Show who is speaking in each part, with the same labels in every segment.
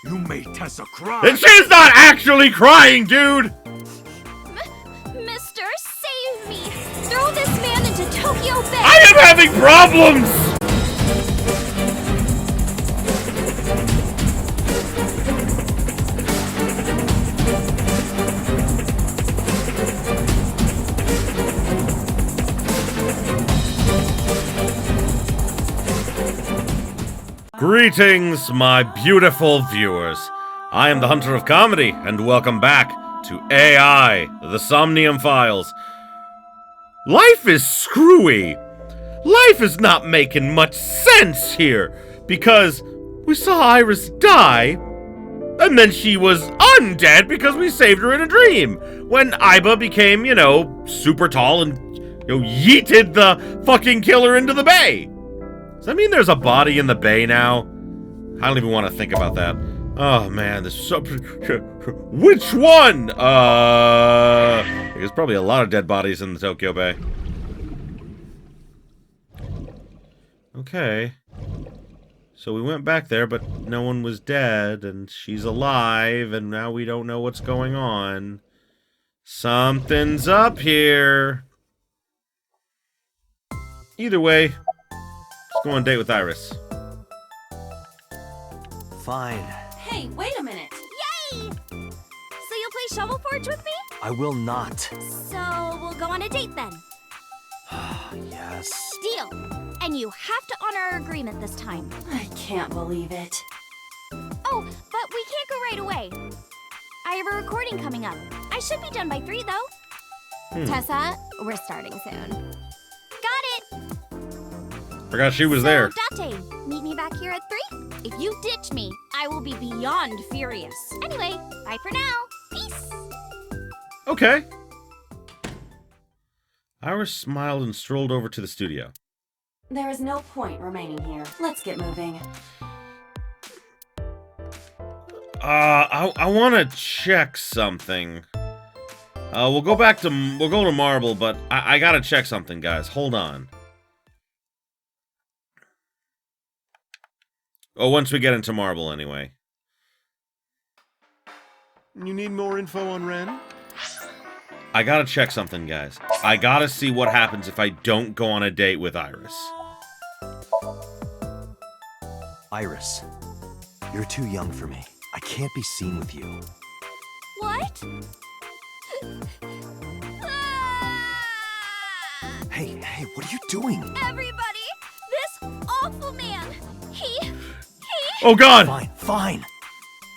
Speaker 1: You made Tessa cry.
Speaker 2: And she's not actually crying, dude!
Speaker 3: Mister, save me! Throw this man into Tokyo Bay!
Speaker 2: I am having problems! Greetings, my beautiful viewers. I am the Hunter of Comedy, and welcome back to AI, the Somnium Files. Life is screwy. Life is not making much sense here, because we saw Iris die, and then she was undead because we saved her in a dream, when Iba became, super tall and, yeeted the fucking killer into the bay. Does that mean there's a body in the bay now? I don't even want to think about that. Oh man, there's so... Which one? There's probably a lot of dead bodies in the Tokyo Bay. Okay. So we went back there, but no one was dead, and she's alive, and now we don't know what's going on. Something's up here. Either way, let's go on a date with Iris.
Speaker 4: Fine.
Speaker 5: Hey, wait a minute.
Speaker 3: Yay! So you'll play Shovel Forge with me?
Speaker 4: I will not.
Speaker 3: So we'll go on a date then.
Speaker 4: Yes.
Speaker 3: Deal. And you have to honor our agreement this time.
Speaker 5: I can't believe it.
Speaker 3: Oh, but we can't go right away. I have a recording coming up. I should be done by 3, though. Tessa, we're starting soon. Got it!
Speaker 2: Forgot she was there.
Speaker 3: Date, meet me back here at 3? If you ditch me, I will be beyond furious. Anyway, bye for now. Peace!
Speaker 2: Okay. Iris smiled and strolled over to the studio.
Speaker 5: There is no point remaining here. Let's get moving.
Speaker 2: I want to check something. We'll go to Marble, but I gotta check something, guys. Hold on. Oh, once we get into Marble, anyway.
Speaker 1: You need more info on Ren?
Speaker 2: I gotta check something, guys. I gotta see what happens if I don't go on a date with Iris.
Speaker 4: Iris, you're too young for me. I can't be seen with you.
Speaker 3: What?
Speaker 4: Hey, what are you doing?
Speaker 3: Everybody! This awful man! He...
Speaker 2: Oh, God!
Speaker 4: Fine.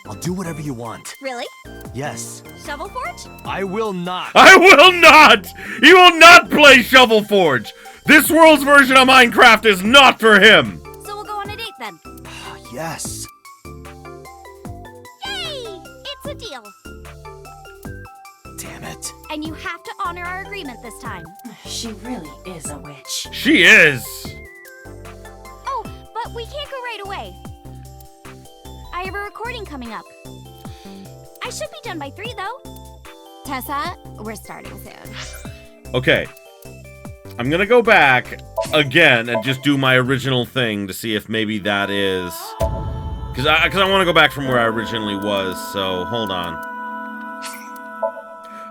Speaker 4: I'll do whatever you want.
Speaker 3: Really?
Speaker 4: Yes.
Speaker 3: Shovel Forge?
Speaker 4: I will not.
Speaker 2: I will not! He will not play Shovel Forge! This world's version of Minecraft is not for him!
Speaker 3: So we'll go on a date then.
Speaker 4: Yes.
Speaker 3: Yay! It's a deal.
Speaker 4: Damn it.
Speaker 3: And you have to honor our agreement this time.
Speaker 5: She really is a witch.
Speaker 2: She is!
Speaker 3: Oh, but we can't go right away. I have a recording coming up. I should be done by 3, though. Tessa, we're starting soon.
Speaker 2: Okay. I'm gonna go back again and just do my original thing to see if maybe that is... Because I want to go back from where I originally was, so hold on.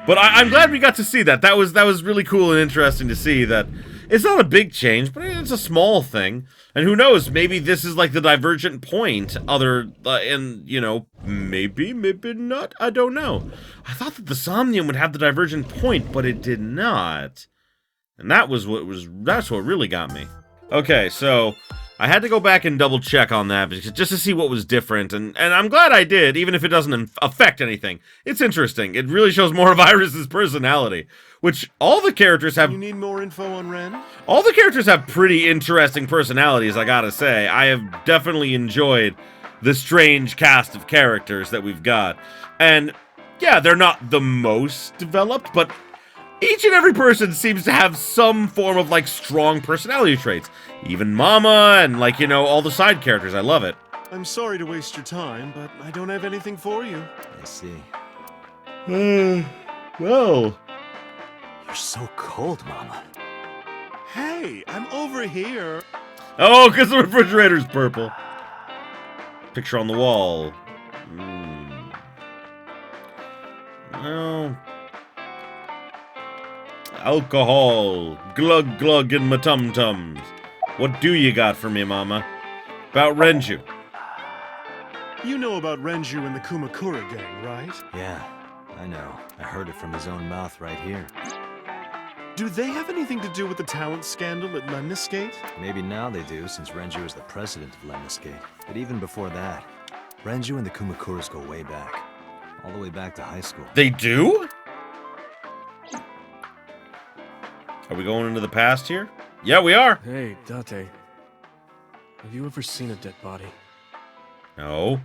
Speaker 2: But I'm glad we got to see that. That was really cool and interesting to see that. It's not a big change, but it's a small thing. And who knows, maybe this is like the divergent point, maybe not, I don't know. I thought that the Somnium would have the divergent point, but it did not. And that's what really got me. Okay, so I had to go back and double check on that just to see what was different, and I'm glad I did, even if it doesn't affect anything. It's interesting. It really shows more of Iris's personality, which all the characters have.
Speaker 1: You need more info on Ren?
Speaker 2: All the characters have pretty interesting personalities, I gotta say. I have definitely enjoyed the strange cast of characters that we've got. And yeah, they're not the most developed, but each and every person seems to have some form of, strong personality traits. Even Mama and, all the side characters. I love it.
Speaker 1: I'm sorry to waste your time, but I don't have anything for you.
Speaker 4: I see.
Speaker 2: Well.
Speaker 4: You're so cold, Mama.
Speaker 1: Hey, I'm over here.
Speaker 2: Oh, because the refrigerator's purple. Picture on the wall. Well, alcohol, glug glug in my tum tums. What do you got for me, Mama? About Renju.
Speaker 1: You know about Renju and the Kumakura gang, right?
Speaker 4: Yeah, I know. I heard it from his own mouth right here.
Speaker 1: Do they have anything to do with the talent scandal at Lemniscate?
Speaker 4: Maybe now they do, since Renju is the president of Lemniscate. But even before that, Renju and the Kumakuras go way back. All the way back to high school.
Speaker 2: They do? Are we going into the past here? Yeah, we are.
Speaker 6: Hey, Date. Have you ever seen a dead body?
Speaker 2: No.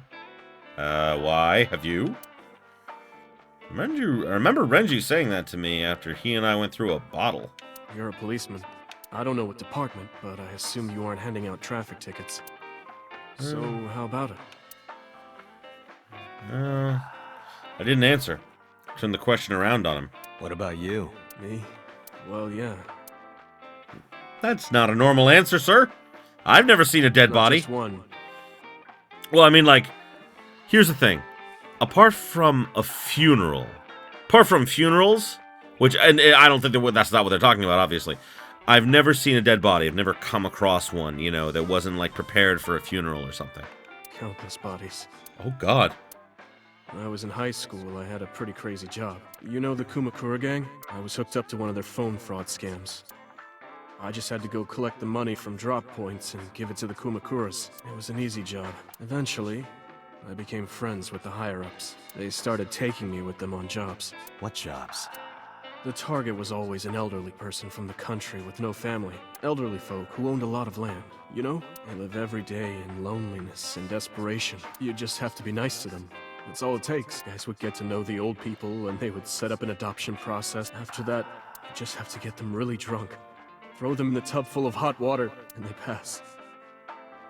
Speaker 2: Why? Have you? I remember Renji saying that to me after he and I went through a bottle.
Speaker 6: You're a policeman. I don't know what department, but I assume you aren't handing out traffic tickets. So, how about it?
Speaker 2: I didn't answer. Turned the question around on him.
Speaker 4: What about you?
Speaker 6: Me? Well, yeah.
Speaker 2: That's not a normal answer, sir. I've never seen a dead
Speaker 6: Not
Speaker 2: body.
Speaker 6: just one.
Speaker 2: Well, I mean, like, here's the thing. Apart from funerals, which, and I don't think that's not what they're talking about, obviously. I've never seen a dead body. I've never come across one, you know, that wasn't, like, prepared for a funeral or something.
Speaker 6: Countless bodies.
Speaker 2: Oh, God.
Speaker 6: When I was in high school, I had a pretty crazy job. You know the Kumakura gang? I was hooked up to one of their phone fraud scams. I just had to go collect the money from drop points and give it to the Kumakuras. It was an easy job. Eventually, I became friends with the higher-ups. They started taking me with them on jobs.
Speaker 4: What jobs?
Speaker 6: The target was always an elderly person from the country with no family. Elderly folk who owned a lot of land. You know? They live every day in loneliness and desperation. You just have to be nice to them. That's all it takes. Guys would get to know the old people and they would set up an adoption process. After that, you just have to get them really drunk. Throw them in the tub full of hot water, and they pass.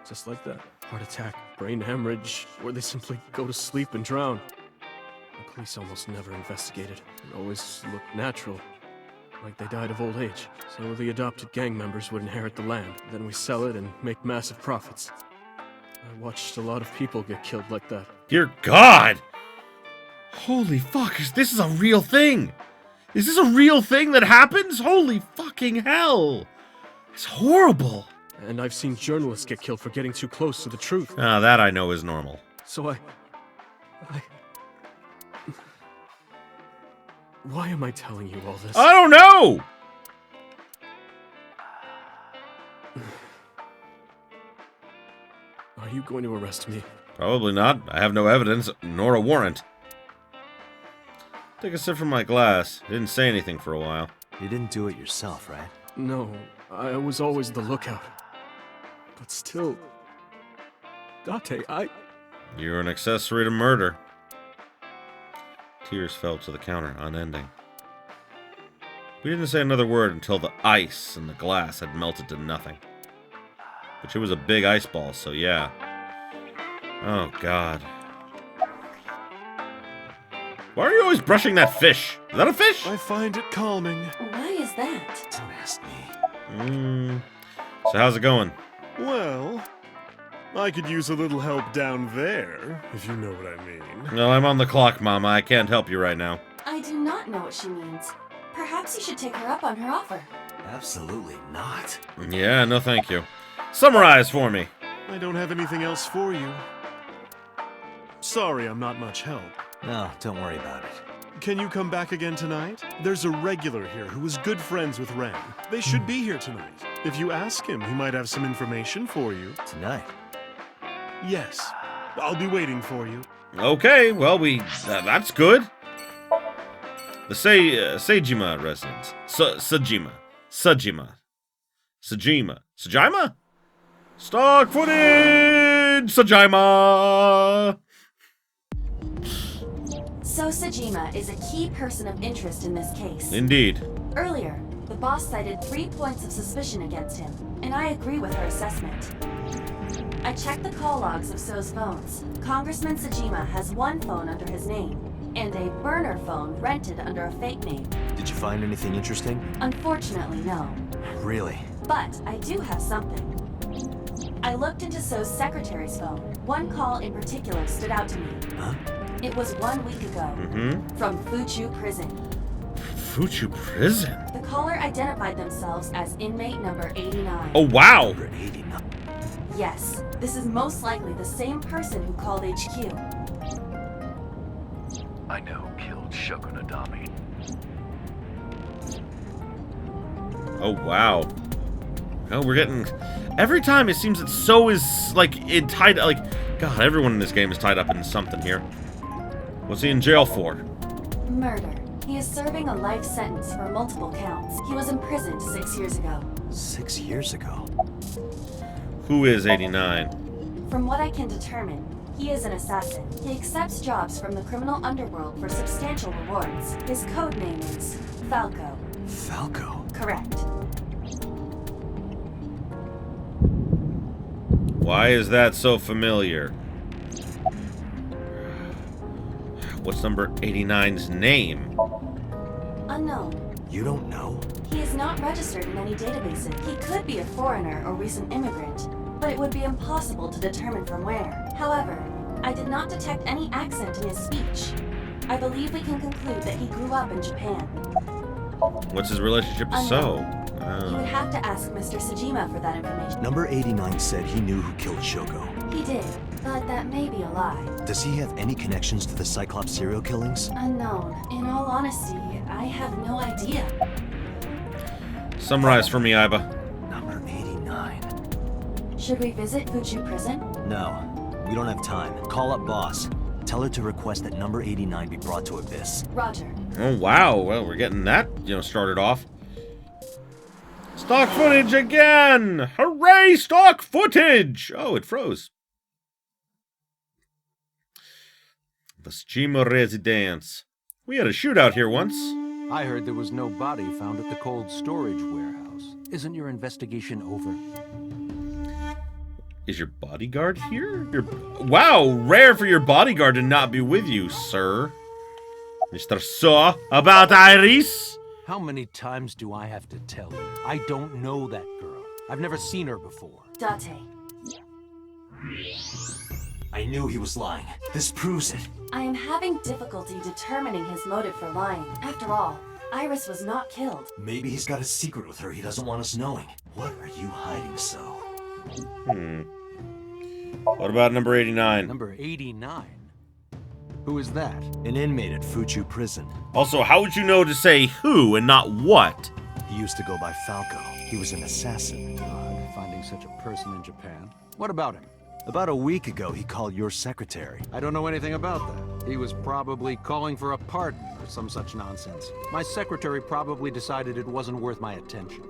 Speaker 6: Just like that. Heart attack, brain hemorrhage, or they simply go to sleep and drown. The police almost never investigated. It always looked natural, like they died of old age. So the adopted gang members would inherit the land. Then we sell it and make massive profits. I watched a lot of people get killed like that.
Speaker 2: Dear God! Holy fuck, this is a real thing! Is this a real thing that happens? Holy fucking hell! It's horrible!
Speaker 6: And I've seen journalists get killed for getting too close to the truth.
Speaker 2: Ah, that I know is normal.
Speaker 6: So I... Why am I telling you all this?
Speaker 2: I don't know!
Speaker 6: Are you going to arrest me?
Speaker 2: Probably not. I have no evidence, nor a warrant. Take a sip from my glass. I didn't say anything for a while.
Speaker 4: You didn't do it yourself, right?
Speaker 6: No, I was always the lookout. But still... Date,
Speaker 2: You're an accessory to murder. Tears fell to the counter, unending. We didn't say another word until the ice in the glass had melted to nothing. Which it was a big ice ball, so yeah. Oh, God. Why are you always brushing that fish? Is that a fish?
Speaker 1: I find it calming.
Speaker 5: Why is that?
Speaker 4: Don't ask me.
Speaker 2: So how's it going?
Speaker 1: Well, I could use a little help down there, if you know what I mean.
Speaker 2: No, I'm on the clock, Mama. I can't help you right now.
Speaker 5: I do not know what she means. Perhaps you should take her up on her offer.
Speaker 4: Absolutely not.
Speaker 2: Yeah, no thank you. Summarize for me.
Speaker 1: I don't have anything else for you. Sorry, I'm not much help.
Speaker 4: No, don't worry about it.
Speaker 1: Can you come back again tonight? There's a regular here who is good friends with Ren. They should be here tonight. If you ask him, he might have some information for you.
Speaker 4: Tonight?
Speaker 1: Yes. I'll be waiting for you.
Speaker 2: Okay, well, that's good. The Seijima residence. Sajima. Stock footage! Sajima!
Speaker 5: So Sajima is a key person of interest in this case.
Speaker 2: Indeed.
Speaker 5: Earlier, the boss cited 3 points of suspicion against him, and I agree with her assessment. I checked the call logs of So's phones. Congressman Sajima has 1 phone under his name, and a burner phone rented under a fake name.
Speaker 4: Did you find anything interesting?
Speaker 5: Unfortunately, no.
Speaker 4: Really?
Speaker 5: But I do have something. I looked into So's secretary's phone. One call in particular stood out to me.
Speaker 4: Huh?
Speaker 5: It was 1 week ago. From Fuchu Prison.
Speaker 2: Fuchu Prison?
Speaker 5: The caller identified themselves as inmate number 89.
Speaker 2: Oh, wow!
Speaker 4: Number 89.
Speaker 5: Yes, this is most likely the same person who called HQ.
Speaker 7: I know who killed Shogunadami.
Speaker 2: Oh, wow. Oh, we're getting... Every time it seems that So is, like, tied... Like, God, everyone in this game is tied up in something here. What's he in jail for?
Speaker 5: Murder. He is serving a life sentence for multiple counts. He was imprisoned 6 years ago.
Speaker 4: 6 years ago?
Speaker 2: Who is 89?
Speaker 5: From what I can determine, he is an assassin. He accepts jobs from the criminal underworld for substantial rewards. His code name is Falco.
Speaker 4: Falco?
Speaker 5: Correct.
Speaker 2: Why is that so familiar? What's number 89's name?
Speaker 5: Unknown.
Speaker 4: You don't know?
Speaker 5: He is not registered in any databases. He could be a foreigner or recent immigrant, but it would be impossible to determine from where. However, I did not detect any accent in his speech. I believe we can conclude that he grew up in Japan.
Speaker 2: What's his relationship to So?
Speaker 5: You would have to ask Mr. Sajima for that information.
Speaker 4: Number 89 said he knew who killed Shoko.
Speaker 5: He did, but that may be a lie.
Speaker 4: Does he have any connections to the Cyclops serial killings?
Speaker 5: Unknown. In all honesty, I have no idea.
Speaker 2: Summarize for me, Iba.
Speaker 4: Number 89.
Speaker 5: Should we visit Fuchu Prison?
Speaker 4: No, we don't have time. Call up boss. Tell her to request that number 89 be brought to Abyss.
Speaker 5: Roger.
Speaker 2: Oh, wow. Well, we're getting that, started off. Stock footage again! Hooray, stock footage! Oh, it froze. The Tsujima Residence. We had a shootout here once.
Speaker 8: I heard there was no body found at the cold storage warehouse. Isn't your investigation over?
Speaker 2: Is your bodyguard here? Wow, rare for your bodyguard to not be with you, sir. Mr. So, about Iris?
Speaker 8: How many times do I have to tell you? I don't know that girl. I've never seen her before.
Speaker 5: Date.
Speaker 4: I knew he was lying. This proves it.
Speaker 5: I am having difficulty determining his motive for lying. After all, Iris was not killed.
Speaker 4: Maybe he's got a secret with her he doesn't want us knowing. What are you hiding, So?
Speaker 2: What about number 89?
Speaker 8: Number 89? Who is that?
Speaker 4: An inmate at Fuchu Prison.
Speaker 2: Also, how would you know to say who and not what?
Speaker 4: He used to go by Falco. He was an assassin.
Speaker 8: Odd, finding such a person in Japan. What about him?
Speaker 4: About a week ago, he called your secretary.
Speaker 8: I don't know anything about that. He was probably calling for a pardon or some such nonsense. My secretary probably decided it wasn't worth my attention.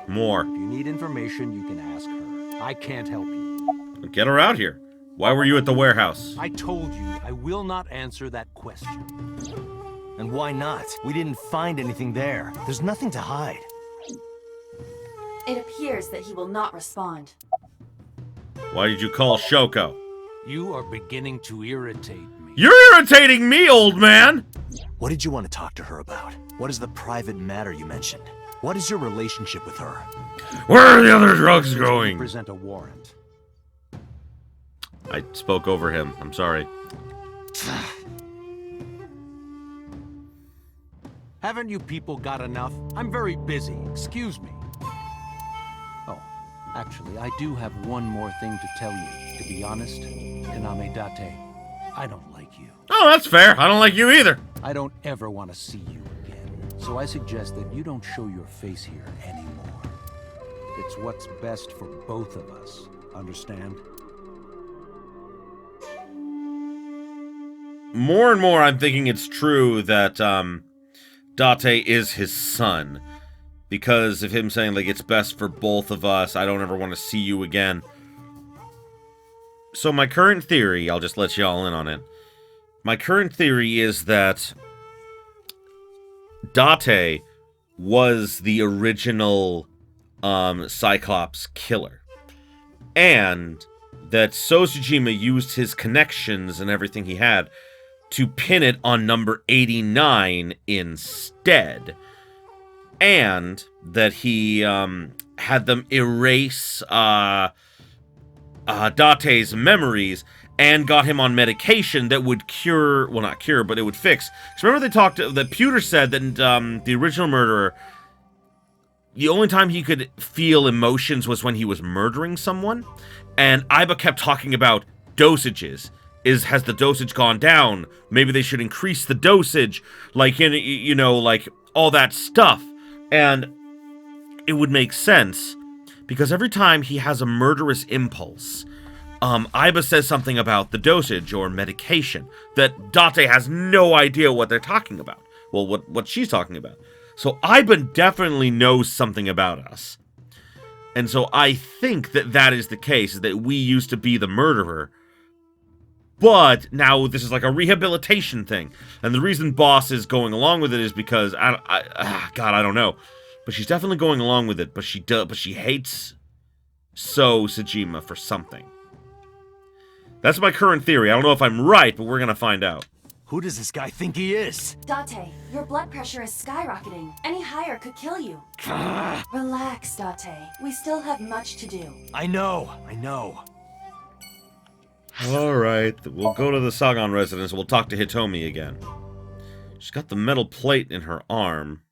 Speaker 2: More.
Speaker 8: If you need information, you can ask her. I can't help you.
Speaker 2: Get her out here. Why were you at the warehouse?
Speaker 8: I told you, I will not answer that question.
Speaker 4: And why not? We didn't find anything there. There's nothing to hide.
Speaker 5: It appears that he will not respond.
Speaker 2: Why did you call Shoko?
Speaker 8: You are beginning to irritate me.
Speaker 2: You're irritating me, old man!
Speaker 4: What did you want to talk to her about? What is the private matter you mentioned? What is your relationship with her?
Speaker 2: Where are the other drugs going?
Speaker 8: Present a warrant.
Speaker 2: I spoke over him. I'm sorry.
Speaker 8: Haven't you people got enough? I'm very busy. Excuse me. Oh, actually, I do have one more thing to tell you. To be honest, Kaname Date, I don't like you.
Speaker 2: Oh, that's fair. I don't like you either.
Speaker 8: I don't ever want to see you again. So I suggest that you don't show your face here anymore. It's what's best for both of us. Understand?
Speaker 2: More and more, I'm thinking it's true that, Date is his son. Because of him saying, like, it's best for both of us. I don't ever want to see you again. So my current theory, I'll just let you all in on it. My current theory is that Date was the original, Cyclops killer. And that So Tsujima used his connections and everything he had to pin it on number 89 instead. And that he had them erase Date's memories and got him on medication that would cure, well, not cure, but it would fix. Because remember they talked, that Pewter said that the original murderer, the only time he could feel emotions was when he was murdering someone. And Iba kept talking about dosages. Has the dosage gone down? Maybe they should increase the dosage. Like, you know, like, all that stuff. And it would make sense, because every time he has a murderous impulse, Iba says something about the dosage or medication that Date has no idea what they're talking about. Well, what she's talking about. So Iba definitely knows something about us. And so I think that is the case, that we used to be the murderer. But now this is like a rehabilitation thing. And the reason Boss is going along with it is because, God, I don't know. But she's definitely going along with it, but she hates Sejima for something. That's my current theory. I don't know if I'm right, but we're gonna find out.
Speaker 4: Who does this guy think he is?
Speaker 5: Date, your blood pressure is skyrocketing. Any higher could kill you. Relax, Date. We still have much to do.
Speaker 4: I know.
Speaker 2: Alright, we'll go to the Sagan residence. We'll talk to Hitomi again. She's got the metal plate in her arm.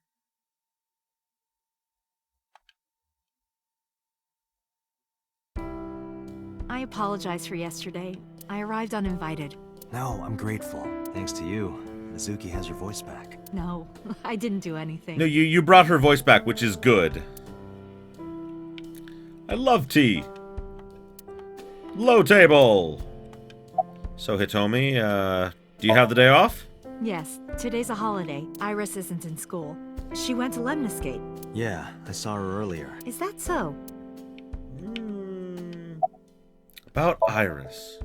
Speaker 9: I apologize for yesterday. I arrived uninvited.
Speaker 4: No, I'm grateful. Thanks to you, Mizuki has her voice back.
Speaker 9: No, I didn't do anything.
Speaker 2: No, you brought her voice back, which is good. I love tea. Low table. So, Hitomi, do you have the day off?
Speaker 9: Yes, today's a holiday. Iris isn't in school. She went to Lemniscate.
Speaker 4: Yeah, I saw her earlier.
Speaker 9: Is that so?
Speaker 2: About Iris.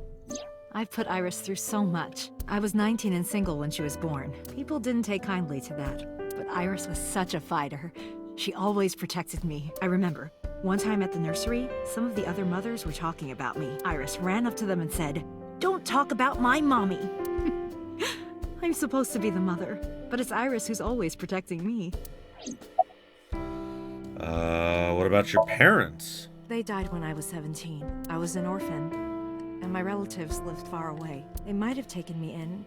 Speaker 9: I've put Iris through so much. I was 19 and single when she was born. People didn't take kindly to that. But Iris was such a fighter. She always protected me. I remember, one time at the nursery, some of the other mothers were talking about me. Iris ran up to them and said, "Don't talk about my mommy." I'm supposed to be the mother, but it's Iris who's always protecting me.
Speaker 2: What about your parents?
Speaker 9: They died when I was 17. I was an orphan, and my relatives lived far away. They might have taken me in,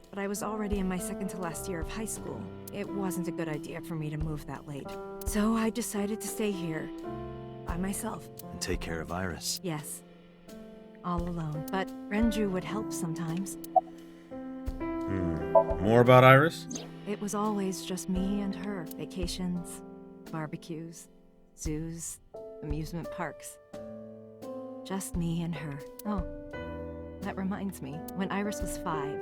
Speaker 9: but I was already in my second to last year of high school. It wasn't a good idea for me to move that late. So I decided to stay here, by myself.
Speaker 4: And take care of Iris.
Speaker 9: Yes, all alone. But Renju would help sometimes.
Speaker 2: More about Iris?
Speaker 9: It was always just me and her. Vacations, barbecues, zoos, amusement parks. Just me and her. Oh, that reminds me. When Iris was 5,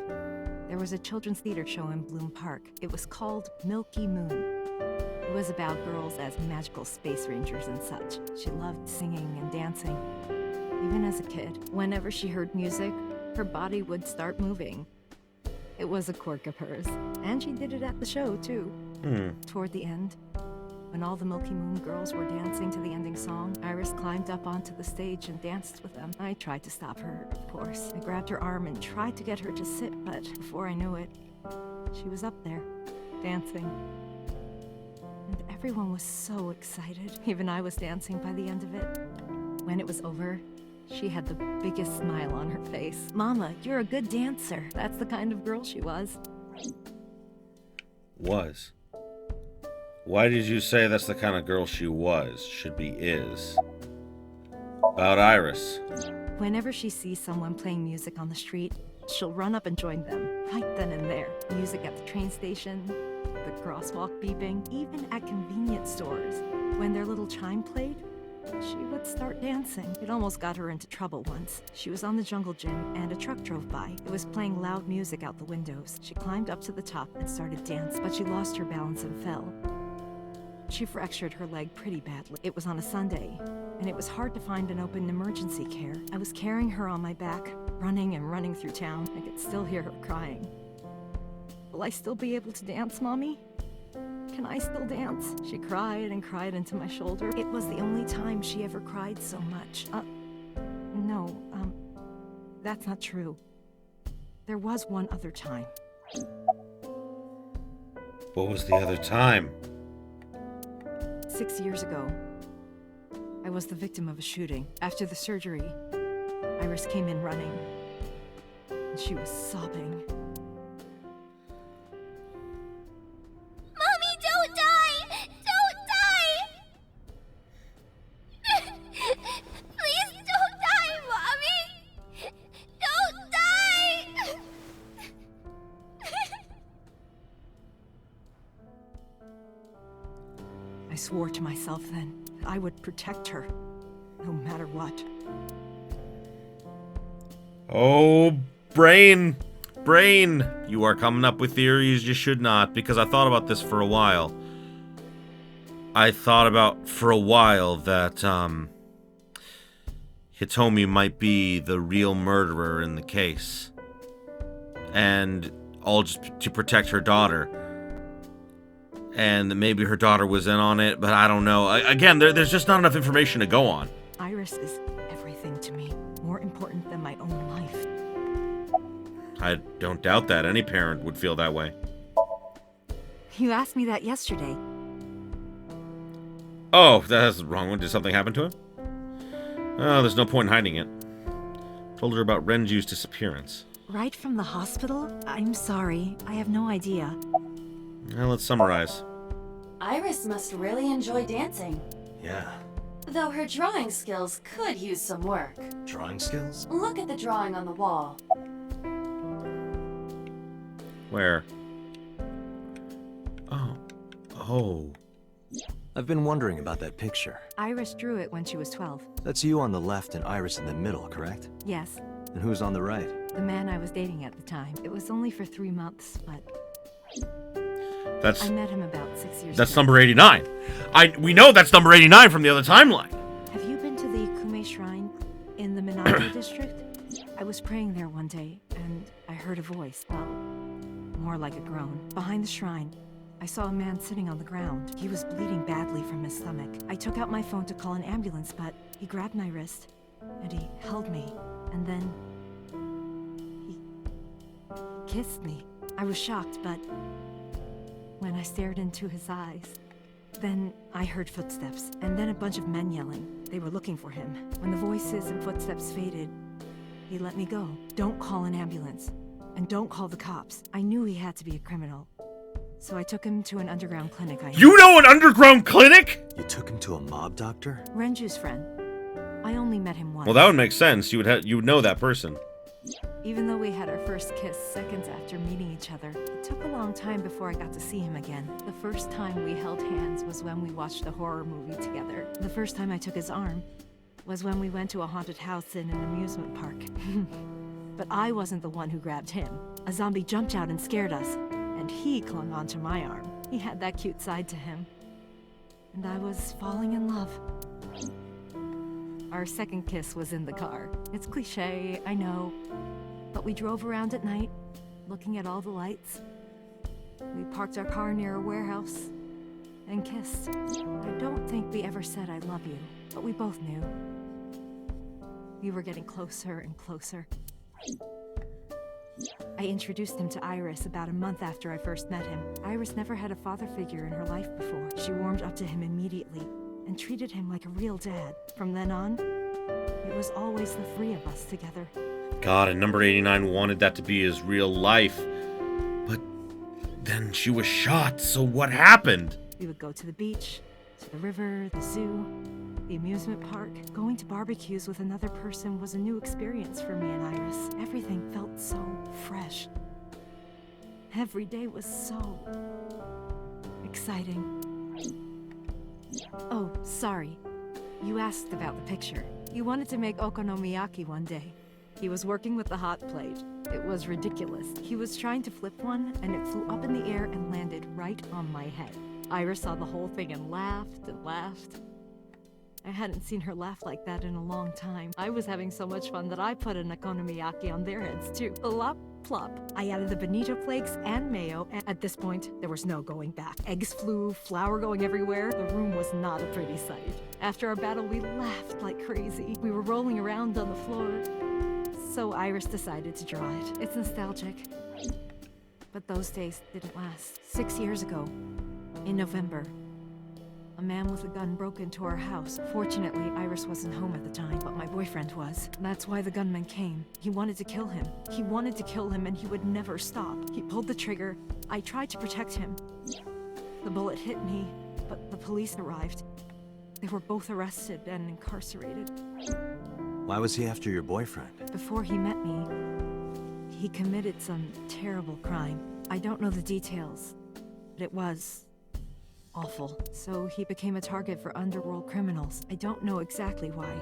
Speaker 9: there was a children's theater show in Bloom Park. It was called Milky Moon. It was about girls as magical space rangers and such. She loved singing and dancing. Even as a kid, whenever she heard music, her body would start moving. It was a quirk of hers. And she did it at the show, too. Toward the end, when all the Milky Moon girls were dancing to the ending song, Iris climbed up onto the stage and danced with them. I tried to stop her, of course. I grabbed her arm and tried to get her to sit, but before I knew it, she was up there, dancing. And everyone was so excited. Even I was dancing by the end of it. When it was over, she had the biggest smile on her face. "Mama, you're a good dancer." That's the kind of girl she was.
Speaker 2: Was. Why did you say that's the kind of girl she was? Should be is. About Iris.
Speaker 9: Whenever she sees someone playing music on the street, she'll run up and join them, right then and there. Music at the train station, the crosswalk beeping, even at convenience stores. When their little chime played, she would start dancing. It almost got her into trouble once. She was on the jungle gym and a truck drove by. It was playing loud music out the windows. She climbed up to the top and started dancing, but she lost her balance and fell. She fractured her leg pretty badly. It was on a Sunday, and it was hard to find an open emergency care. I was carrying her on my back, running and running through town. I could still hear her crying. "Will I still be able to dance, Mommy? Can I still dance?" She cried and cried into my shoulder. It was the only time she ever cried so much. No, that's not true. There was one other time.
Speaker 2: What was the other time?
Speaker 9: 6 years ago. I was the victim of a shooting. After the surgery, Iris came in running. And she was sobbing.
Speaker 3: Mommy, don't die! Don't die! Please don't die, Mommy! Don't die!
Speaker 9: I swore to myself then that I would protect her, no matter what.
Speaker 2: Oh, Brain! Brain! You are coming up with theories you should not, because I thought about this for a while. I thought about for a while that, Hitomi might be the real murderer in the case. And all just to protect her daughter. And maybe her daughter was in on it, but I don't know. Again, there's just not enough information to go on.
Speaker 9: Iris is everything to me, more important than my own life.
Speaker 2: I don't doubt that. Any parent would feel that way.
Speaker 9: You asked me that yesterday.
Speaker 2: Oh, that's the wrong one. Did something happen to him? Oh, there's no point in hiding it. Told her about Renju's disappearance.
Speaker 9: Right from the hospital? I'm sorry, I have no idea.
Speaker 2: Now let's summarize.
Speaker 5: Iris must really enjoy dancing.
Speaker 4: Yeah.
Speaker 5: Though her drawing skills could use some work.
Speaker 4: Drawing skills?
Speaker 5: Look at the drawing on the wall.
Speaker 2: Where? Oh.
Speaker 4: I've been wondering about that picture.
Speaker 9: Iris drew it when she was 12.
Speaker 4: That's you on the left and Iris in the middle, correct?
Speaker 9: Yes,
Speaker 4: And who's on the right?
Speaker 9: the man I was dating at the time. It was only for 3 months, but
Speaker 2: That's
Speaker 9: I met him about 6 years
Speaker 2: that's
Speaker 9: ago.
Speaker 2: number 89. We know that's number 89 from the other timeline.
Speaker 9: Have you been to the Kume Shrine in the Minato district? I was praying there one day, and I heard a voice. Well, more like a groan. Behind the shrine, I saw a man sitting on the ground. He was bleeding badly from his stomach. I took out my phone to call an ambulance, but he grabbed my wrist, and he held me, and then he kissed me. I was shocked, but when I stared into his eyes, then I heard footsteps, and then a bunch of men yelling. They were looking for him. When the voices and footsteps faded, he let me go. Don't call an ambulance, and don't call the cops. I knew he had to be a criminal, so I took him to an underground clinic I
Speaker 2: You know an underground clinic?
Speaker 4: You took him to a mob doctor?
Speaker 9: Renju's friend. I only met him once.
Speaker 2: Well, that would make sense. You would know that person.
Speaker 9: Even though we had our first kiss seconds after meeting each other, it took a long time before I got to see him again. The first time we held hands was when we watched a horror movie together. The first time I took his arm was when we went to a haunted house in an amusement park. But I wasn't the one who grabbed him. A zombie jumped out and scared us, and he clung onto my arm. He had that cute side to him. And I was falling in love. Our second kiss was in the car. It's cliche, I know. But we drove around at night, looking at all the lights. We parked our car near a warehouse and kissed. I don't think we ever said I love you, but we both knew. We were getting closer and closer. I introduced him to Iris about a month after I first met him. Iris never had a father figure in her life before. She warmed up to him immediately and treated him like a real dad. From then on, it was always the three of us together.
Speaker 2: God, and number 89 wanted that to be his real life. But then she was shot, so what happened?
Speaker 9: We would go to the beach, to the river, the zoo, the amusement park. Going to barbecues with another person was a new experience for me and Iris. Everything felt so fresh. Every day was so exciting. Oh, sorry. You asked about the picture. You wanted to make okonomiyaki one day. He was working with the hot plate. It was ridiculous. He was trying to flip one, and it flew up in the air and landed right on my head. Iris saw the whole thing and laughed and laughed. I hadn't seen her laugh like that in a long time. I was having so much fun that I put an okonomiyaki on their heads too. Plop, plop. I added the bonito flakes and mayo, and at this point, there was no going back. Eggs flew, flour going everywhere. The room was not a pretty sight. After our battle, we laughed like crazy. We were rolling around on the floor. So Iris decided to draw it. It's nostalgic. But those days didn't last. 6 years ago, in November, a man with a gun broke into our house. Fortunately, Iris wasn't home at the time, but my boyfriend was. That's why the gunman came. He wanted to kill him. He wanted to kill him and he would never stop. He pulled the trigger. I tried to protect him. The bullet hit me, but the police arrived. They were both arrested and incarcerated.
Speaker 4: Why was he after your boyfriend?
Speaker 9: Before he met me, he committed some terrible crime. I don't know the details, but it was awful. So he became a target for underworld criminals. I don't know exactly why,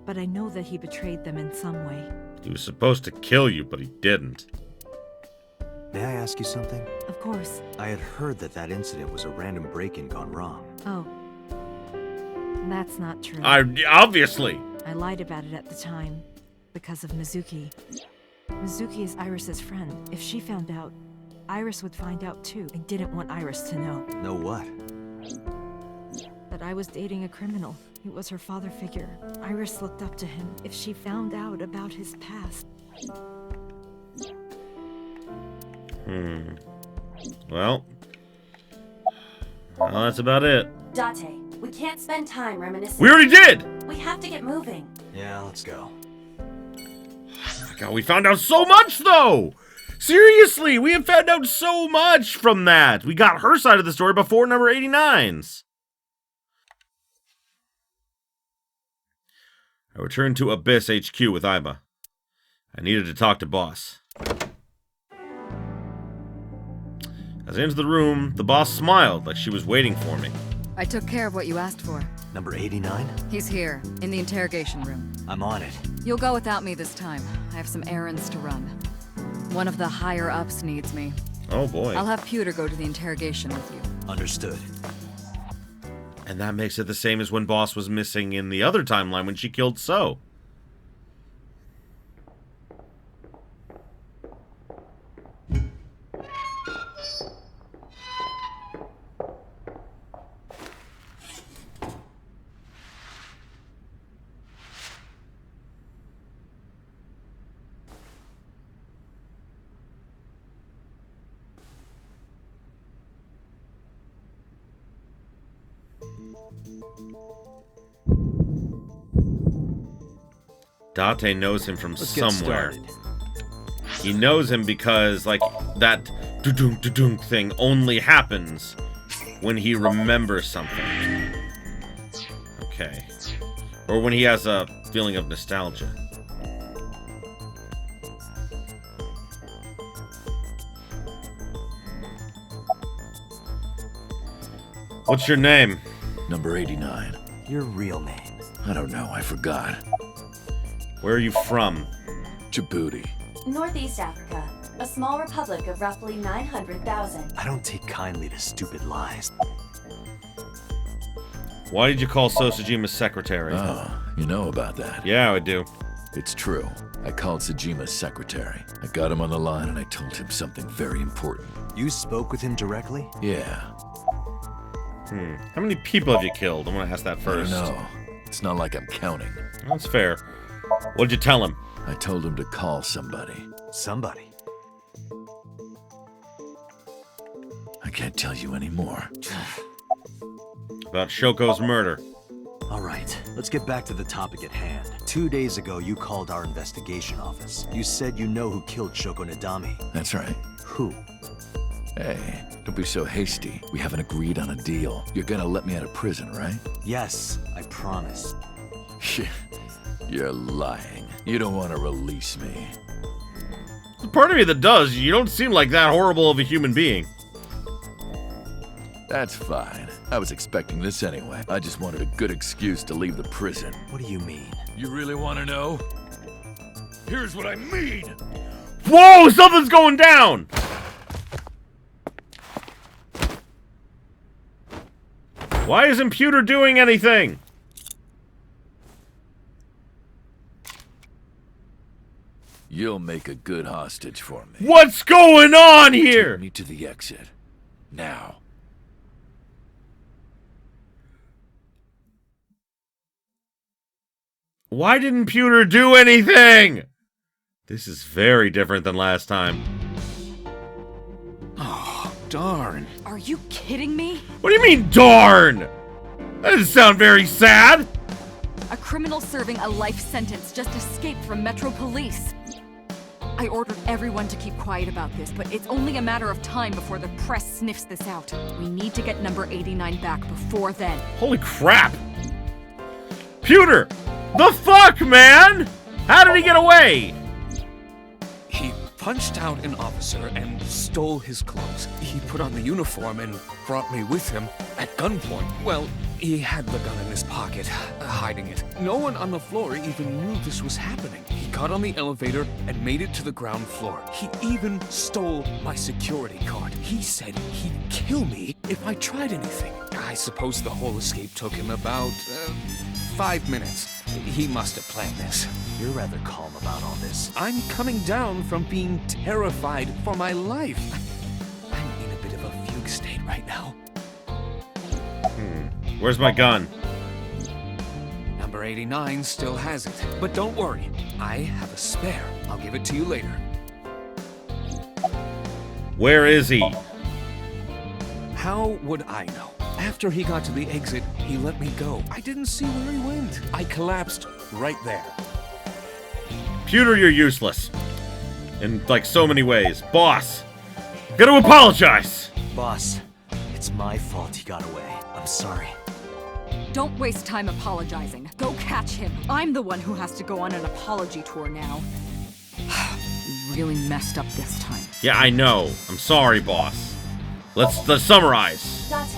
Speaker 9: but I know that he betrayed them in some way.
Speaker 2: He was supposed to kill you, but he didn't.
Speaker 4: May I ask you something?
Speaker 9: Of course.
Speaker 4: I had heard that that incident was a random break-in gone wrong.
Speaker 9: Oh. That's not true.
Speaker 2: Obviously.
Speaker 9: I lied about it at the time because of Mizuki. Mizuki is Iris's friend. If she found out, Iris would find out too. I didn't want Iris to know.
Speaker 4: Know what?
Speaker 9: That I was dating a criminal. He was her father figure. Iris looked up to him. If she found out about his past...
Speaker 2: Well, that's about it.
Speaker 5: Date, we can't spend time reminiscing.
Speaker 2: We already did!
Speaker 5: We have to get moving.
Speaker 4: Yeah, let's go.
Speaker 2: Oh my God, we found out so much, though! Seriously, we have found out so much from that. We got her side of the story before number 89's. I returned to Abyss HQ with Aiba. I needed to talk to boss. As I entered the room, the boss smiled like she was waiting for me.
Speaker 10: I took care of what you asked for.
Speaker 4: Number 89?
Speaker 10: He's here, in the interrogation room.
Speaker 4: I'm on it.
Speaker 10: You'll go without me this time. I have some errands to run. One of the higher-ups needs me.
Speaker 2: Oh boy.
Speaker 10: I'll have Pewter go to the interrogation with you.
Speaker 4: Understood.
Speaker 2: And that makes it the same as when boss was missing in the other timeline when she killed So. Date knows him from somewhere. He knows him because, like, that dudunk thing only happens when he remembers something. Okay. Or when he has a feeling of nostalgia. What's your name?
Speaker 7: Number 89.
Speaker 4: Your real name?
Speaker 7: I don't know, I forgot.
Speaker 2: Where are you from?
Speaker 7: Djibouti.
Speaker 5: Northeast Africa, a small republic of roughly 900,000.
Speaker 4: I don't take kindly to stupid lies.
Speaker 2: Why did you call Sosajima's secretary?
Speaker 7: Oh, you know about that.
Speaker 2: Yeah, I do.
Speaker 7: It's true. I called Sajima's secretary. I got him on the line and I told him something very important.
Speaker 4: You spoke with him directly?
Speaker 7: Yeah.
Speaker 2: How many people have you killed? I'm gonna ask that first.
Speaker 7: I don't know. It's not like I'm counting.
Speaker 2: That's fair. What'd you tell him?
Speaker 7: I told him to call somebody.
Speaker 4: Somebody?
Speaker 7: I can't tell you anymore.
Speaker 2: About Shoko's murder.
Speaker 4: All right, let's get back to the topic at hand. 2 days ago, you called our investigation office. You said you know who killed Shoko Nadami.
Speaker 7: That's right.
Speaker 4: Who?
Speaker 7: Hey, don't be so hasty. We haven't agreed on a deal. You're gonna let me out of prison, right?
Speaker 4: Yes, I promise.
Speaker 7: You're lying. You don't want to release me.
Speaker 2: There's part of me that does. You don't seem like that horrible of a human being.
Speaker 7: That's fine. I was expecting this anyway. I just wanted a good excuse to leave the prison.
Speaker 4: What do you mean?
Speaker 7: You really want to know? Here's what I mean!
Speaker 2: Whoa! Something's going down! Why isn't Pewter doing anything?
Speaker 7: You'll make a good hostage for me.
Speaker 2: What's going on here?
Speaker 7: Take me to the exit. Now.
Speaker 2: Why didn't Pewter do anything? This is very different than last time.
Speaker 6: Oh, darn.
Speaker 10: Are you kidding me?
Speaker 2: What do you mean, darn? That doesn't sound very sad.
Speaker 10: A criminal serving a life sentence just escaped from Metro Police. I ordered everyone to keep quiet about this, but it's only a matter of time before the press sniffs this out. We need to get number 89 back before then.
Speaker 2: Holy crap. Pewter! The fuck, man? How did he get away?
Speaker 11: He punched out an officer and stole his clothes. He put on the uniform and brought me with him at gunpoint. Well, he had the gun in his pocket, hiding it. No one on the floor even knew this was happening. He got on the elevator and made it to the ground floor. He even stole my security card. He said he'd kill me if I tried anything. I suppose the whole escape took him about 5 minutes. He must have planned this.
Speaker 4: You're rather calm about all this.
Speaker 11: I'm coming down from being terrified for my life. I'm in a bit of a fugue state right now.
Speaker 2: Where's my gun?
Speaker 11: Number 89 still has it. But don't worry, I have a spare. I'll give it to you later.
Speaker 2: Where is he?
Speaker 11: How would I know? After he got to the exit, he let me go. I didn't see where he went. I collapsed right there.
Speaker 2: Pewter, you're useless. In, like, so many ways. Boss, gotta apologize.
Speaker 4: Boss, it's my fault he got away. I'm sorry.
Speaker 10: Don't waste time apologizing. Go catch him. I'm the one who has to go on an apology tour now. Really messed up this time.
Speaker 2: Yeah, I know. I'm sorry, boss. Let's summarize.
Speaker 5: Date,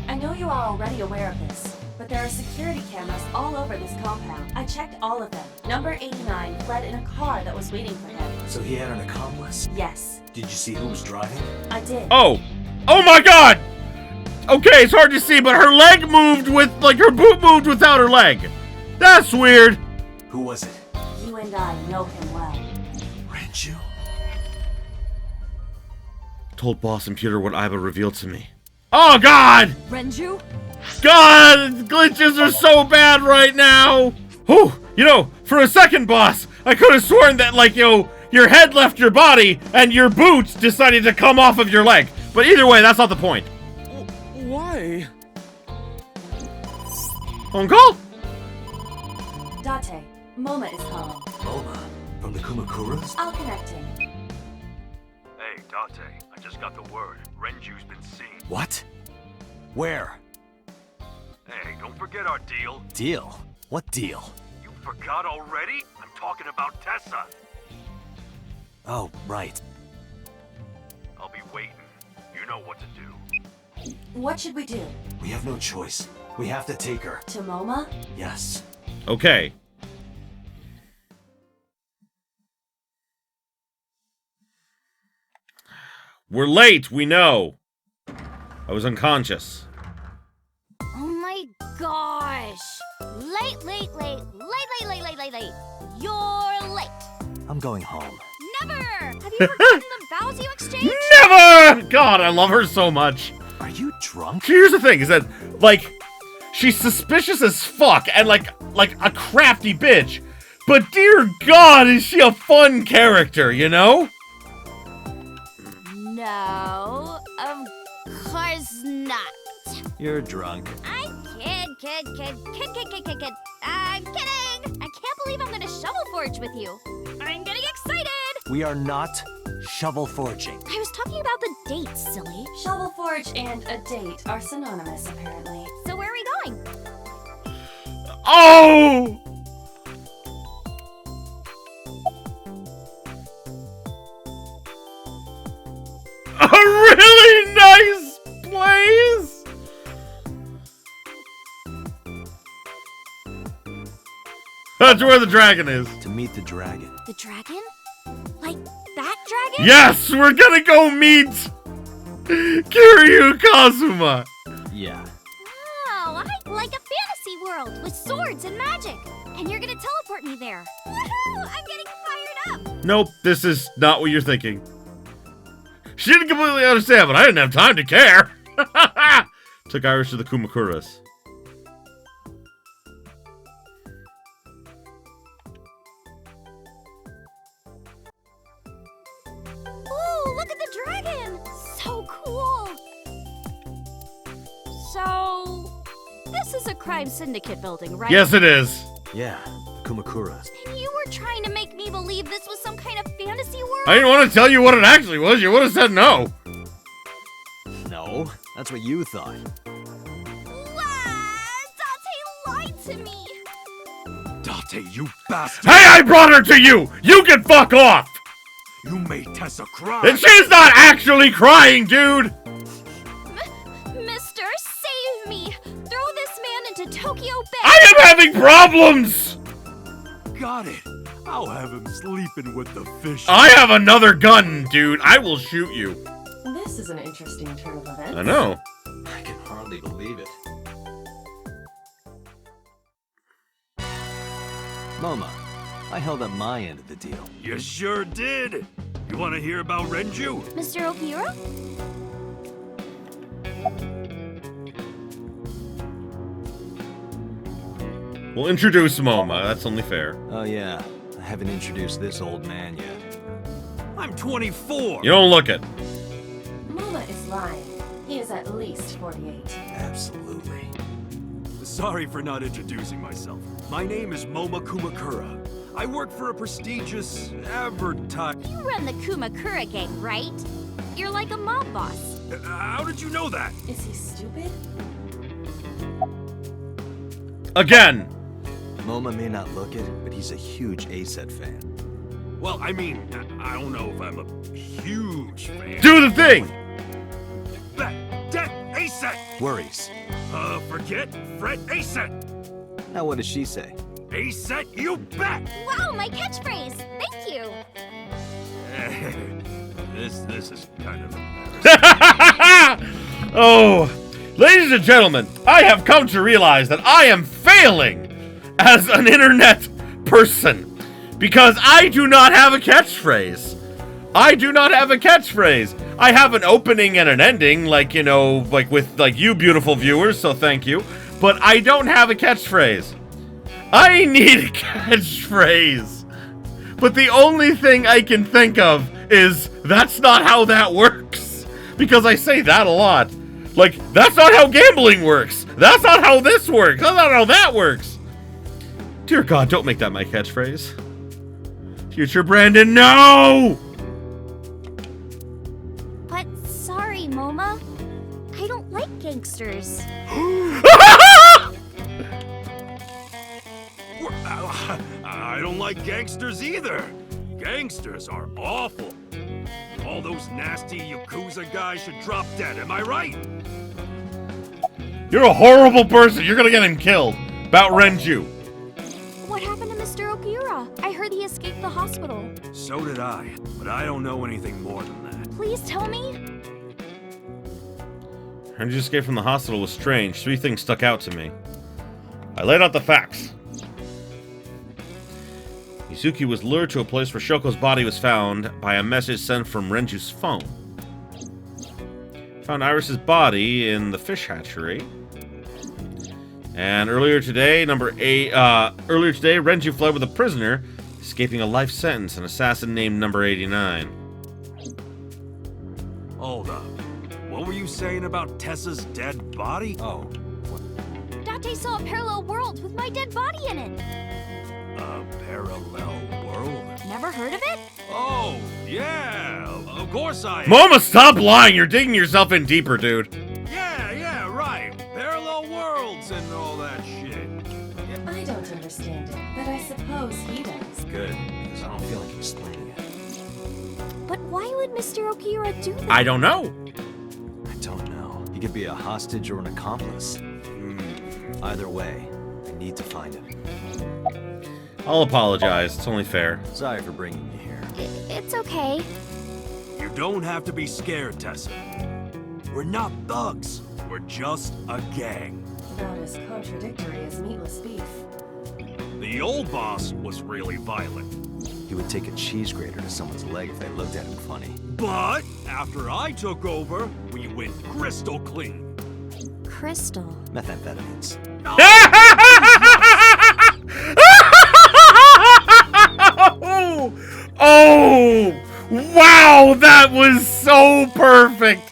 Speaker 5: I know you are already aware of this, but there are security cameras all over this compound. I checked all of them. Number 89 fled in a car that was waiting for him.
Speaker 4: So he had an accomplice?
Speaker 5: Yes.
Speaker 4: Did you see who was driving?
Speaker 5: I did.
Speaker 2: Oh! Oh my god! Okay, it's hard to see, but her leg moved with, like, her boot moved without her leg. That's weird.
Speaker 4: Who was it?
Speaker 5: You and I know him well.
Speaker 4: Renju?
Speaker 2: Told Boss and Pewter what Iba revealed to me. Oh god!
Speaker 10: Renju?
Speaker 2: God, glitches are so bad right now. Whew, you know, for a second, Boss, I could have sworn that, like, your head left your body and your boots decided to come off of your leg. But either way, that's not the point.
Speaker 11: Why?
Speaker 2: Phone call?
Speaker 5: Date, Moma is calling.
Speaker 4: Moma? From the Kumakuras?
Speaker 5: I'll connect him.
Speaker 12: Hey, Date, I just got the word. Renju's been seen.
Speaker 4: What? Where?
Speaker 12: Hey, don't forget our deal.
Speaker 4: Deal? What deal?
Speaker 12: You forgot already? I'm talking about Tessa.
Speaker 4: Oh, right.
Speaker 12: I'll be waiting. You know what to do.
Speaker 5: What should we do?
Speaker 4: We have no choice. We have to take her.
Speaker 5: To Moma?
Speaker 4: Yes.
Speaker 2: Okay. We're late, we know. I was unconscious.
Speaker 3: Oh my gosh! Late, late, late, late, late, late, late, late, late. You're late.
Speaker 4: I'm going home.
Speaker 3: Never! Have you forgotten the vows you exchanged?
Speaker 2: Never! God, I love her so much.
Speaker 4: Are you drunk?
Speaker 2: Here's the thing, is that, like, she's suspicious as fuck and, like a crafty bitch. But dear God, is she a fun character, you know?
Speaker 3: No, of course not.
Speaker 4: You're drunk.
Speaker 3: I'm kid. I'm kidding. I can't believe I'm gonna shovel forge with you. I'm getting excited.
Speaker 4: We are not shovel forging.
Speaker 3: I was talking about the date, silly.
Speaker 5: Shovel Forge and a date are synonymous, apparently.
Speaker 3: So where are we going?
Speaker 2: Oh! A really nice place! That's where the dragon is.
Speaker 4: To meet the dragon.
Speaker 3: The dragon? Like that dragon?
Speaker 2: Yes, we're gonna go meet Kiryu Kazuma.
Speaker 4: Yeah.
Speaker 3: Oh, I like a fantasy world with swords and magic. And you're gonna teleport me there. Woohoo! I'm getting fired up.
Speaker 2: Nope, this is not what you're thinking. She didn't completely understand, but I didn't have time to care. Took Irish to the Kumakuras.
Speaker 3: Ooh, look at the dragon! So cool! So, this This is a crime syndicate building, right?
Speaker 2: Yes, it is.
Speaker 4: Yeah, Kumakura's.
Speaker 3: And you were trying to make me believe this was some kind of fantasy world?
Speaker 2: I didn't want to tell you what it actually was. You would have said no.
Speaker 4: No, that's what you thought.
Speaker 3: Date lied to me.
Speaker 12: Date, you bastard!
Speaker 2: Hey, I brought her to you! You can fuck off!
Speaker 12: You made Tessa cry!
Speaker 2: And she's not actually crying, dude!
Speaker 3: Mister, save me! Throw this man into Tokyo Bay!
Speaker 2: I am having problems!
Speaker 12: Got it. I'll have him sleeping with the fish.
Speaker 2: I have another gun, dude. I will shoot you.
Speaker 5: This is an interesting turn of events.
Speaker 2: I know.
Speaker 4: I can hardly believe it. Moma, I held up my end of the deal.
Speaker 12: You sure did. You want to hear about Renju?
Speaker 3: Mr. Okira?
Speaker 2: We'll introduce Moma. That's only fair.
Speaker 4: Oh yeah, I haven't introduced this old man yet.
Speaker 12: I'm 24.
Speaker 2: You don't look it.
Speaker 5: Moma is lying. He is at least 48.
Speaker 4: Absolutely.
Speaker 12: Sorry for not introducing myself. My name is Moma Kumakura. I work for a prestigious advertising.
Speaker 3: You run the Kumakura gang, right? You're like a mob boss.
Speaker 12: How did you know that?
Speaker 5: Is he stupid?
Speaker 2: Again.
Speaker 4: Moma may not look it, but he's a huge A-Set fan.
Speaker 12: Well, I mean, I don't know if I'm a huge fan.
Speaker 2: Do the thing!
Speaker 12: That A-Set!
Speaker 4: Worries.
Speaker 12: Forget Fred A-Set!
Speaker 4: Now what does she say?
Speaker 12: A-Set, you bet!
Speaker 3: Wow, my catchphrase! Thank you!
Speaker 12: This is kind of embarrassing.
Speaker 2: Oh, ladies and gentlemen, I have come to realize that I am failing as an internet person because I do not have a catchphrase. I do not have a catchphrase. I have an opening and an ending, like, you know, like with like you beautiful viewers, so thank you. But I don't have a catchphrase. I need a catchphrase. But the only thing I can think of is that's not how that works. Because I say that a lot. Like, that's not how gambling works. That's not how this works. That's not how that works. Dear God, don't make that my catchphrase. Future Brandon, no!
Speaker 3: But sorry, Moma. I don't like gangsters.
Speaker 12: I don't like gangsters either. Gangsters are awful. All those nasty Yakuza guys should drop dead, am I right?
Speaker 2: You're a horrible person. You're gonna get him killed. About Renju.
Speaker 3: What happened to Mr. Okira? I heard he escaped the hospital.
Speaker 12: So did I, but I don't know anything more than that.
Speaker 3: Please tell me.
Speaker 2: Renju's escape from the hospital was strange. 3 things stuck out to me. I laid out the facts. Mizuki was lured to a place where Shoko's body was found by a message sent from Renju's phone. Found Iris's body in the fish hatchery. And earlier today, Renju fled with a prisoner, escaping a life sentence, an assassin named Number 89.
Speaker 12: Hold up. What were you saying about Tessa's dead body?
Speaker 4: Oh.
Speaker 3: Date saw a parallel world with my dead body in it.
Speaker 12: A parallel world?
Speaker 3: Never heard of it?
Speaker 12: Oh, yeah, of course I...
Speaker 2: Moma, stop lying! You're digging yourself in deeper, dude.
Speaker 12: Yeah, right. Parallel worlds and all that shit.
Speaker 5: I don't understand it, but I suppose he does.
Speaker 4: Good, because I don't feel like explaining it.
Speaker 3: But why would Mr. Okira do that?
Speaker 2: I don't know.
Speaker 4: I don't know. He could be a hostage or an accomplice. Either way, I need to find him.
Speaker 2: I'll apologize. It's only fair.
Speaker 4: Sorry for bringing you here.
Speaker 3: It's okay.
Speaker 12: You don't have to be scared, Tessa. We're not thugs. We're just a gang.
Speaker 5: About as contradictory as meatless beef.
Speaker 12: The old boss was really violent.
Speaker 4: He would take a cheese grater to someone's leg if they looked at him funny.
Speaker 12: But after I took over, we went crystal clean.
Speaker 3: Crystal.
Speaker 4: Methamphetamines.
Speaker 2: Oh! Wow, that was so perfect!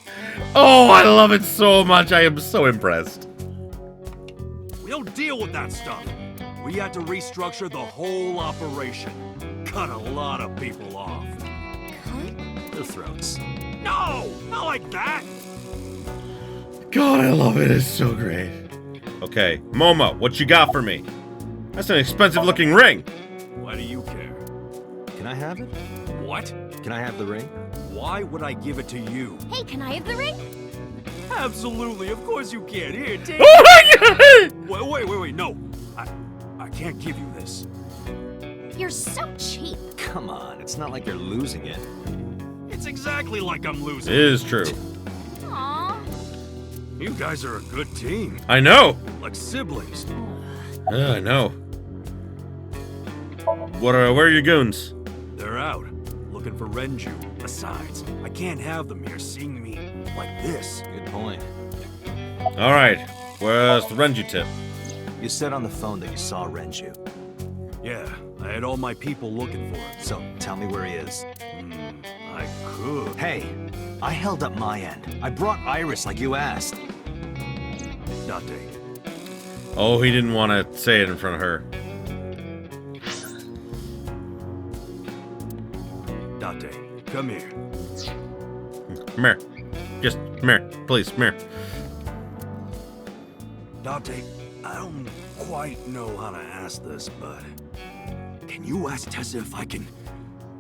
Speaker 2: Oh, I love it so much. I am so impressed.
Speaker 12: They'll deal with that stuff. We had to restructure the whole operation. Cut a lot of people off.
Speaker 3: Cut?
Speaker 4: Their throats.
Speaker 12: No! Not like that!
Speaker 2: God, I love it. It's so great. Okay, Momo, what you got for me? That's an expensive-looking ring.
Speaker 12: Why do you care?
Speaker 4: Can I have it?
Speaker 12: What?
Speaker 4: Can I have the ring?
Speaker 12: Why would I give it to you?
Speaker 3: Hey, can I have the ring?
Speaker 12: Absolutely, of course you can. Here, take
Speaker 2: Oh my God!
Speaker 12: Wait, no. I can't give you this.
Speaker 3: You're so cheap.
Speaker 4: Come on, it's not like you're losing it.
Speaker 12: It's exactly like I'm losing.
Speaker 2: It is true.
Speaker 3: Aww.
Speaker 12: You guys are a good team.
Speaker 2: I know.
Speaker 12: Like siblings.
Speaker 2: I know. Where are your goons?
Speaker 12: They're out, looking for Renju. Besides, I can't have them here seeing me like this.
Speaker 4: Good point.
Speaker 2: All right, where's the Renju tip?
Speaker 4: You said on the phone that you saw Renju.
Speaker 12: Yeah, I had all my people looking for him.
Speaker 4: So, tell me where he is.
Speaker 12: I could.
Speaker 4: Hey, I held up my end. I brought Iris like you asked.
Speaker 12: Date.
Speaker 2: Oh, he didn't want to say it in front of her.
Speaker 12: Date, come here.
Speaker 2: Come here. Just come here. Please, come here.
Speaker 12: Date, I don't quite know how to ask this, but can you ask Tessa if I can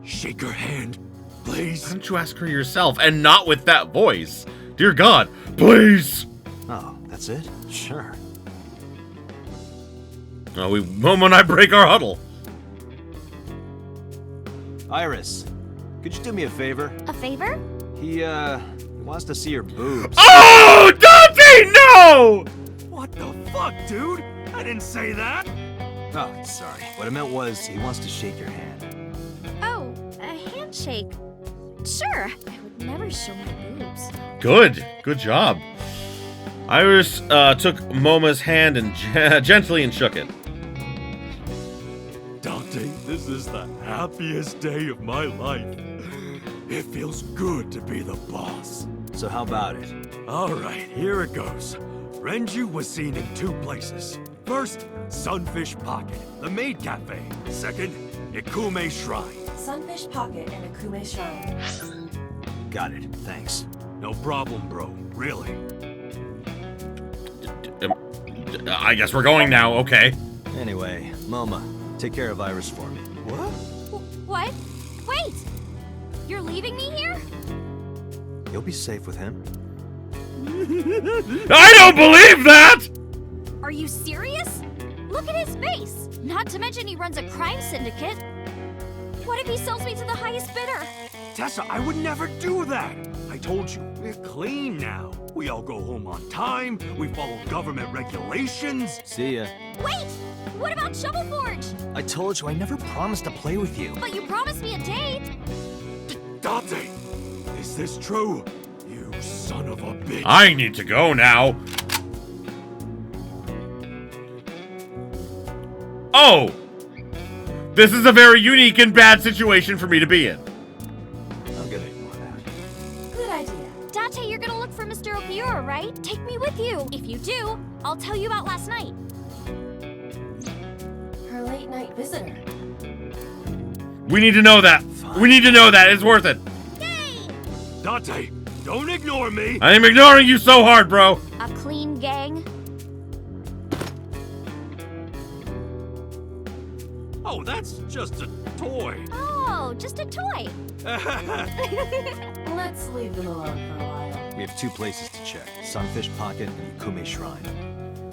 Speaker 12: shake her hand, please?
Speaker 2: Why don't you ask her yourself and not with that voice? Dear God, please!
Speaker 4: Oh, that's it? Sure.
Speaker 2: Oh, Momo and I break our huddle.
Speaker 4: Iris, could you do me a favor?
Speaker 3: A favor?
Speaker 4: He wants to see your boobs.
Speaker 2: Oh, Dante, no!
Speaker 12: What the fuck, dude? I didn't say that.
Speaker 4: Oh, sorry. What I meant was he wants to shake your hand.
Speaker 3: Oh, a handshake. Sure. I would never show my boobs.
Speaker 2: Good job. Iris took Moma's hand and gently and shook it.
Speaker 12: Dante, this is the happiest day of my life. It feels good to be the boss.
Speaker 4: So how about it?
Speaker 12: All right, here it goes. Renju was seen in 2 places. First, Sunfish Pocket, the maid cafe. Second, Ikume Shrine.
Speaker 5: Sunfish Pocket and Akume Shrine.
Speaker 4: Got it. Thanks.
Speaker 12: No problem, bro. Really.
Speaker 2: I guess we're going now, okay.
Speaker 4: Anyway, Moma, take care of Iris for me.
Speaker 12: What?
Speaker 3: What? Wait! You're leaving me here?
Speaker 4: You'll be safe with him.
Speaker 2: I don't believe that!
Speaker 3: Are you serious? Look at his face! Not to mention he runs a crime syndicate. What if he sells me to the highest bidder?
Speaker 12: Tessa, I would never do that. I told you, we're clean now. We all go home on time. We follow government regulations.
Speaker 4: See ya.
Speaker 3: Wait! What about Shovel Forge?
Speaker 4: I told you I never promised to play with you.
Speaker 3: But you promised me a date.
Speaker 12: Dante, is this true? You son of a bitch.
Speaker 2: I need to go now. Oh! This is a very unique and bad situation for me to be in.
Speaker 4: I'm gonna ignore that.
Speaker 5: Good idea.
Speaker 3: Date, you're gonna look for Mr. Okiura, right? Take me with you. If you do, I'll tell you about last night.
Speaker 5: Her late night visitor.
Speaker 2: We need to know that.
Speaker 4: Fine.
Speaker 2: We need to know that. It's worth it.
Speaker 3: Yay!
Speaker 12: Dante, don't ignore me.
Speaker 2: I am ignoring you so hard, bro.
Speaker 3: A clean gang.
Speaker 12: Oh, that's just a toy.
Speaker 3: Oh, just a toy.
Speaker 5: Let's leave them alone for a while.
Speaker 4: We have 2 places to check. Sunfish Pocket and Ikume Shrine.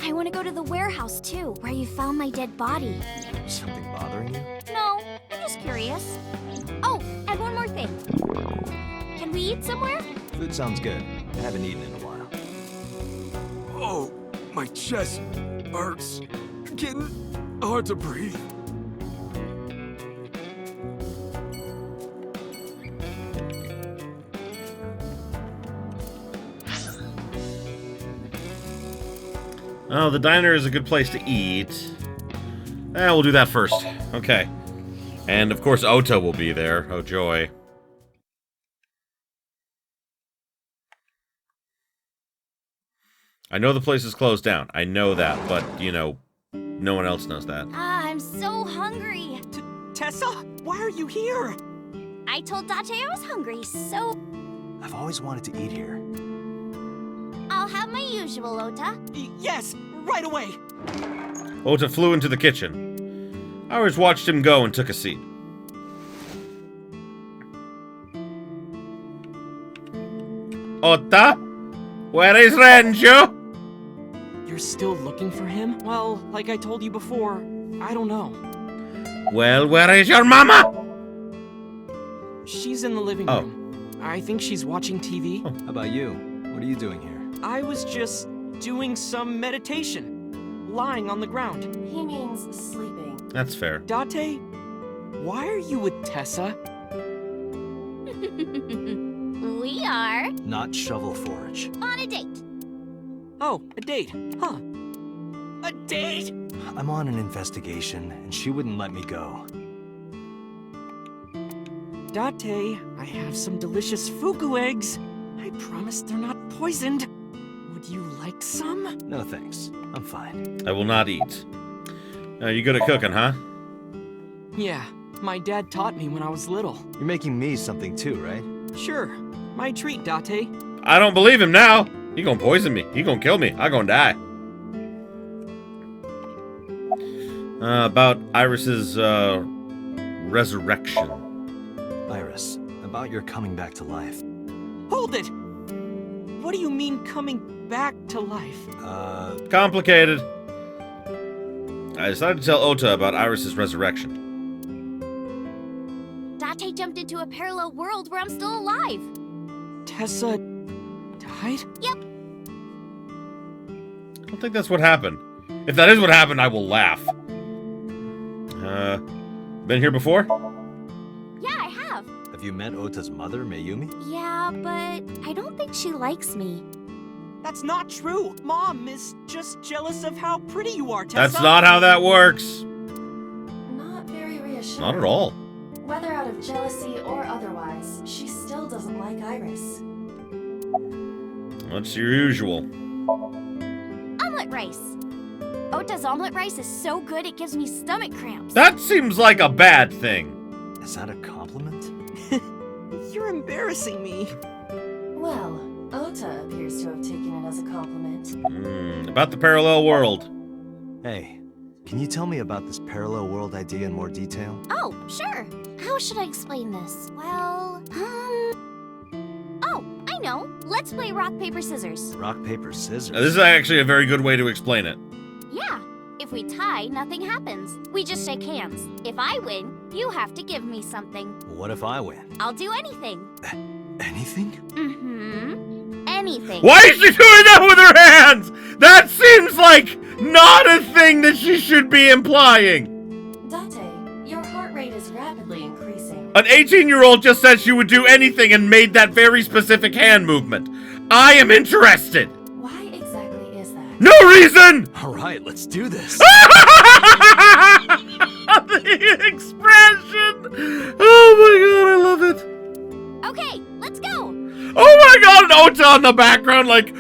Speaker 3: I want to go to the warehouse too, where you found my dead body.
Speaker 4: Something bothering you?
Speaker 3: No, I'm just curious. Oh, and one more thing. Can we eat somewhere?
Speaker 4: Food sounds good. I haven't eaten in a while.
Speaker 12: Oh, my chest hurts. Getting hard to breathe.
Speaker 2: Oh, the diner is a good place to eat. We'll do that first. Okay. And, of course, Ota will be there. Oh, joy. I know the place is closed down. I know that, but, you know, no one else knows that.
Speaker 3: I'm so hungry.
Speaker 13: Tessa, why are you here?
Speaker 3: I told Date I was hungry, so
Speaker 4: I've always wanted to eat here.
Speaker 3: I'll have my usual, Ota.
Speaker 13: Yes, right away.
Speaker 2: Ota flew into the kitchen. I always watched him go and took a seat. Ota? Where is Renju?
Speaker 13: You're still looking for him? Well, like I told you before, I don't know.
Speaker 2: Well, where is your mama?
Speaker 13: She's in the living room. I think she's watching TV.
Speaker 4: How about you? What are you doing here?
Speaker 13: I was just doing some meditation, lying on the ground.
Speaker 5: He means sleeping.
Speaker 2: That's fair.
Speaker 13: Date, why are you with Tessa?
Speaker 3: We are
Speaker 4: Not Shovel Forge.
Speaker 3: on a date.
Speaker 13: Oh, a date, huh? A date?
Speaker 4: I'm on an investigation, and she wouldn't let me go.
Speaker 13: Date, I have some delicious fugu eggs. I promise they're not poisoned. Would you like some?
Speaker 4: No thanks. I'm fine.
Speaker 2: I will not eat. You good at cooking, huh?
Speaker 13: Yeah, my dad taught me when I was little.
Speaker 4: You're making me something too, right?
Speaker 13: Sure, my treat, Date.
Speaker 2: I don't believe him now. He gonna poison me. He gonna kill me. I gonna die. About Iris's, resurrection.
Speaker 4: Iris, about your coming back to life.
Speaker 13: Hold it! What do you mean coming back to life?
Speaker 2: Complicated. I decided to tell Ota about Iris's resurrection.
Speaker 3: Date jumped into a parallel world where I'm still alive.
Speaker 13: Tessa died?
Speaker 3: Yep.
Speaker 2: I don't think that's what happened. If that is what happened, I will laugh. Been here before?
Speaker 3: Yeah, I have.
Speaker 4: Have you met Ota's mother, Mayumi?
Speaker 3: Yeah, but I don't think she likes me.
Speaker 13: That's not true. Mom is just jealous of how pretty you are, Tessa.
Speaker 2: That's not how that works.
Speaker 5: Not very reassuring.
Speaker 2: Not at all.
Speaker 5: Whether out of jealousy or otherwise, she still doesn't like Iris.
Speaker 2: What's your usual?
Speaker 3: Omelet rice. Ota's omelet rice is so good it gives me stomach cramps.
Speaker 2: That seems like a bad thing.
Speaker 4: Is that a compliment?
Speaker 13: You're embarrassing me.
Speaker 5: Well, Ota appears to have taken it as a compliment.
Speaker 2: About the parallel world.
Speaker 4: Hey, can you tell me about this parallel world idea in more detail?
Speaker 3: Oh, sure. How should I explain this? Well, oh, I know. Let's play rock, paper, scissors.
Speaker 4: Rock, paper, scissors?
Speaker 2: This is actually a very good way to explain it.
Speaker 3: Yeah. If we tie, nothing happens. We just shake hands. If I win, you have to give me something.
Speaker 4: What if I win?
Speaker 3: I'll do anything.
Speaker 4: Anything?
Speaker 3: Mm-hmm. Anything.
Speaker 2: Why is she doing that with her hands? That seems like not a thing that she should be implying.
Speaker 5: Date, your heart rate is rapidly increasing.
Speaker 2: An 18-year-old just said she would do anything and made that very specific hand movement. I am interested.
Speaker 5: Why exactly is that?
Speaker 2: No reason!
Speaker 4: All right, let's do this.
Speaker 2: The expression! Oh my god, I love it.
Speaker 3: Okay, let's go.
Speaker 2: Oh my god, and Ota on the background like,